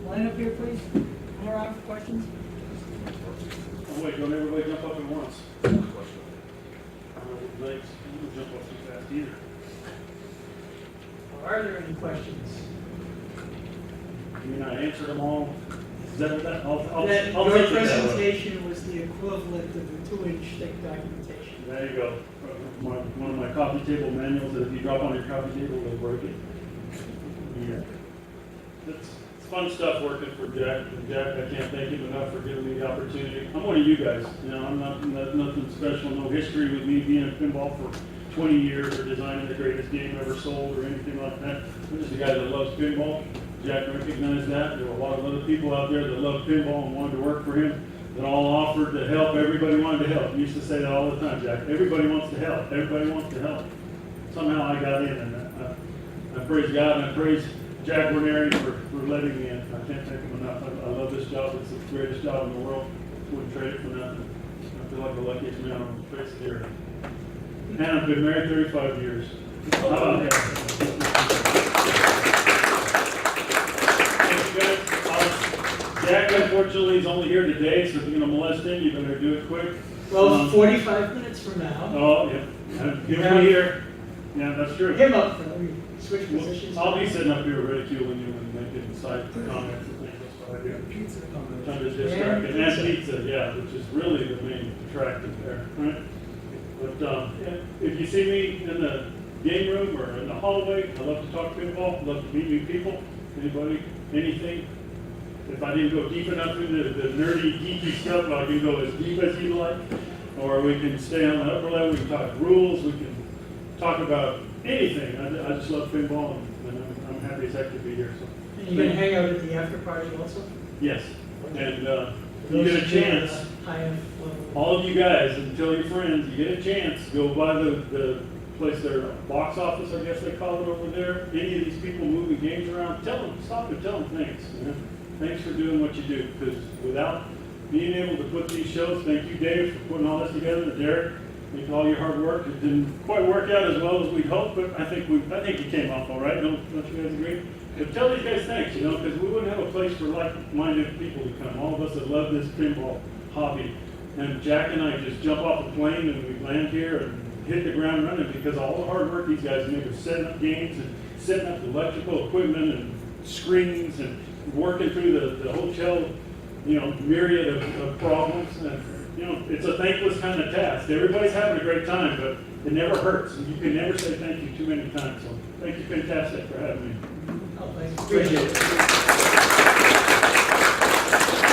line up here, please. Come around for questions. Oh, wait, don't everybody jump up at once. Legs, you don't jump up too fast either. Are there any questions? You mean I answered them all? Is that what that? I'll Your take it that way. presentation was the equivalent of the 2-inch thick documentation. There you go. One of my coffee table manuals that if you drop on your coffee table, it'll break it. Yeah. It's fun stuff working for Jack. And Jack, I can't thank him enough for giving me the opportunity. I'm one of you guys. I'm not nothing special, no history with me being in pinball for 20 years or designing the greatest game ever sold or anything like that. I'm just a guy that loves pinball. Jack recognized that. There were a lot of other people out there that loved pinball and wanted to work for him, that all offered to help. Everybody wanted to help. He used to say that all the time, Jack. Everybody wants to help. Everybody wants to help. Somehow I got in, and I praise God and I praise Jack Warneri for letting me in. I can't thank him enough. I love this job. It's the greatest job in the world. Wouldn't trade it for nothing. I feel like the luckiest man on the face of the earth. And I've been married 35 years. How about that? Thank you guys. Jack, unfortunately, is only here today, so if you're gonna molest him, you better do it quick. Well, 45 minutes from now, Oh, yeah. He'll be here. Yeah, that's true. him up, though, we switch positions. I'll be sitting up here ridiculing you and making side comments and things. That's what I do. Pizza comment. Trying to distract it. And pizza, yeah, which is really the main attractant there, right? But, yeah, if you see me in the game room or in the hallway, I love to talk pinball, love to meet new people, anybody, anything. If I didn't go deep enough into the nerdy, geeky stuff, I can go as deep as you like. Or we can stay on the upper level, we can talk rules, we can talk about anything. I just love pinball, and I'm happy as heck to be here, so. And you're gonna hang out at the after party also? Yes, and you get a chance, High level. all of you guys, and tell your friends, you get a chance, go by the place, their box office, I guess they call it over there. Any of these people moving games around, tell them, stop and tell them thanks. You know? Thanks for doing what you do, because without being able to put these shows, thank you, Dave, for putting all this together, and Derek, thank you for all your hard work. It didn't quite work out as well as we'd hoped, but I think it came off all right. Don't you guys agree? But tell these guys thanks, you know, because we wouldn't have a place for like-minded people to come. All of us that love this pinball hobby. And Jack and I just jump off the plane and we land here and hit the ground running because all the hard work these guys make of setting up games and setting up electrical equipment and screens and working through the hotel, you know, myriad of problems. And, you know, it's a thankless kind of task. Everybody's having a great time, but it never hurts. And you can never say thank you too many times. So thank you, fantastic, for having me. Oh, thanks. Appreciate it.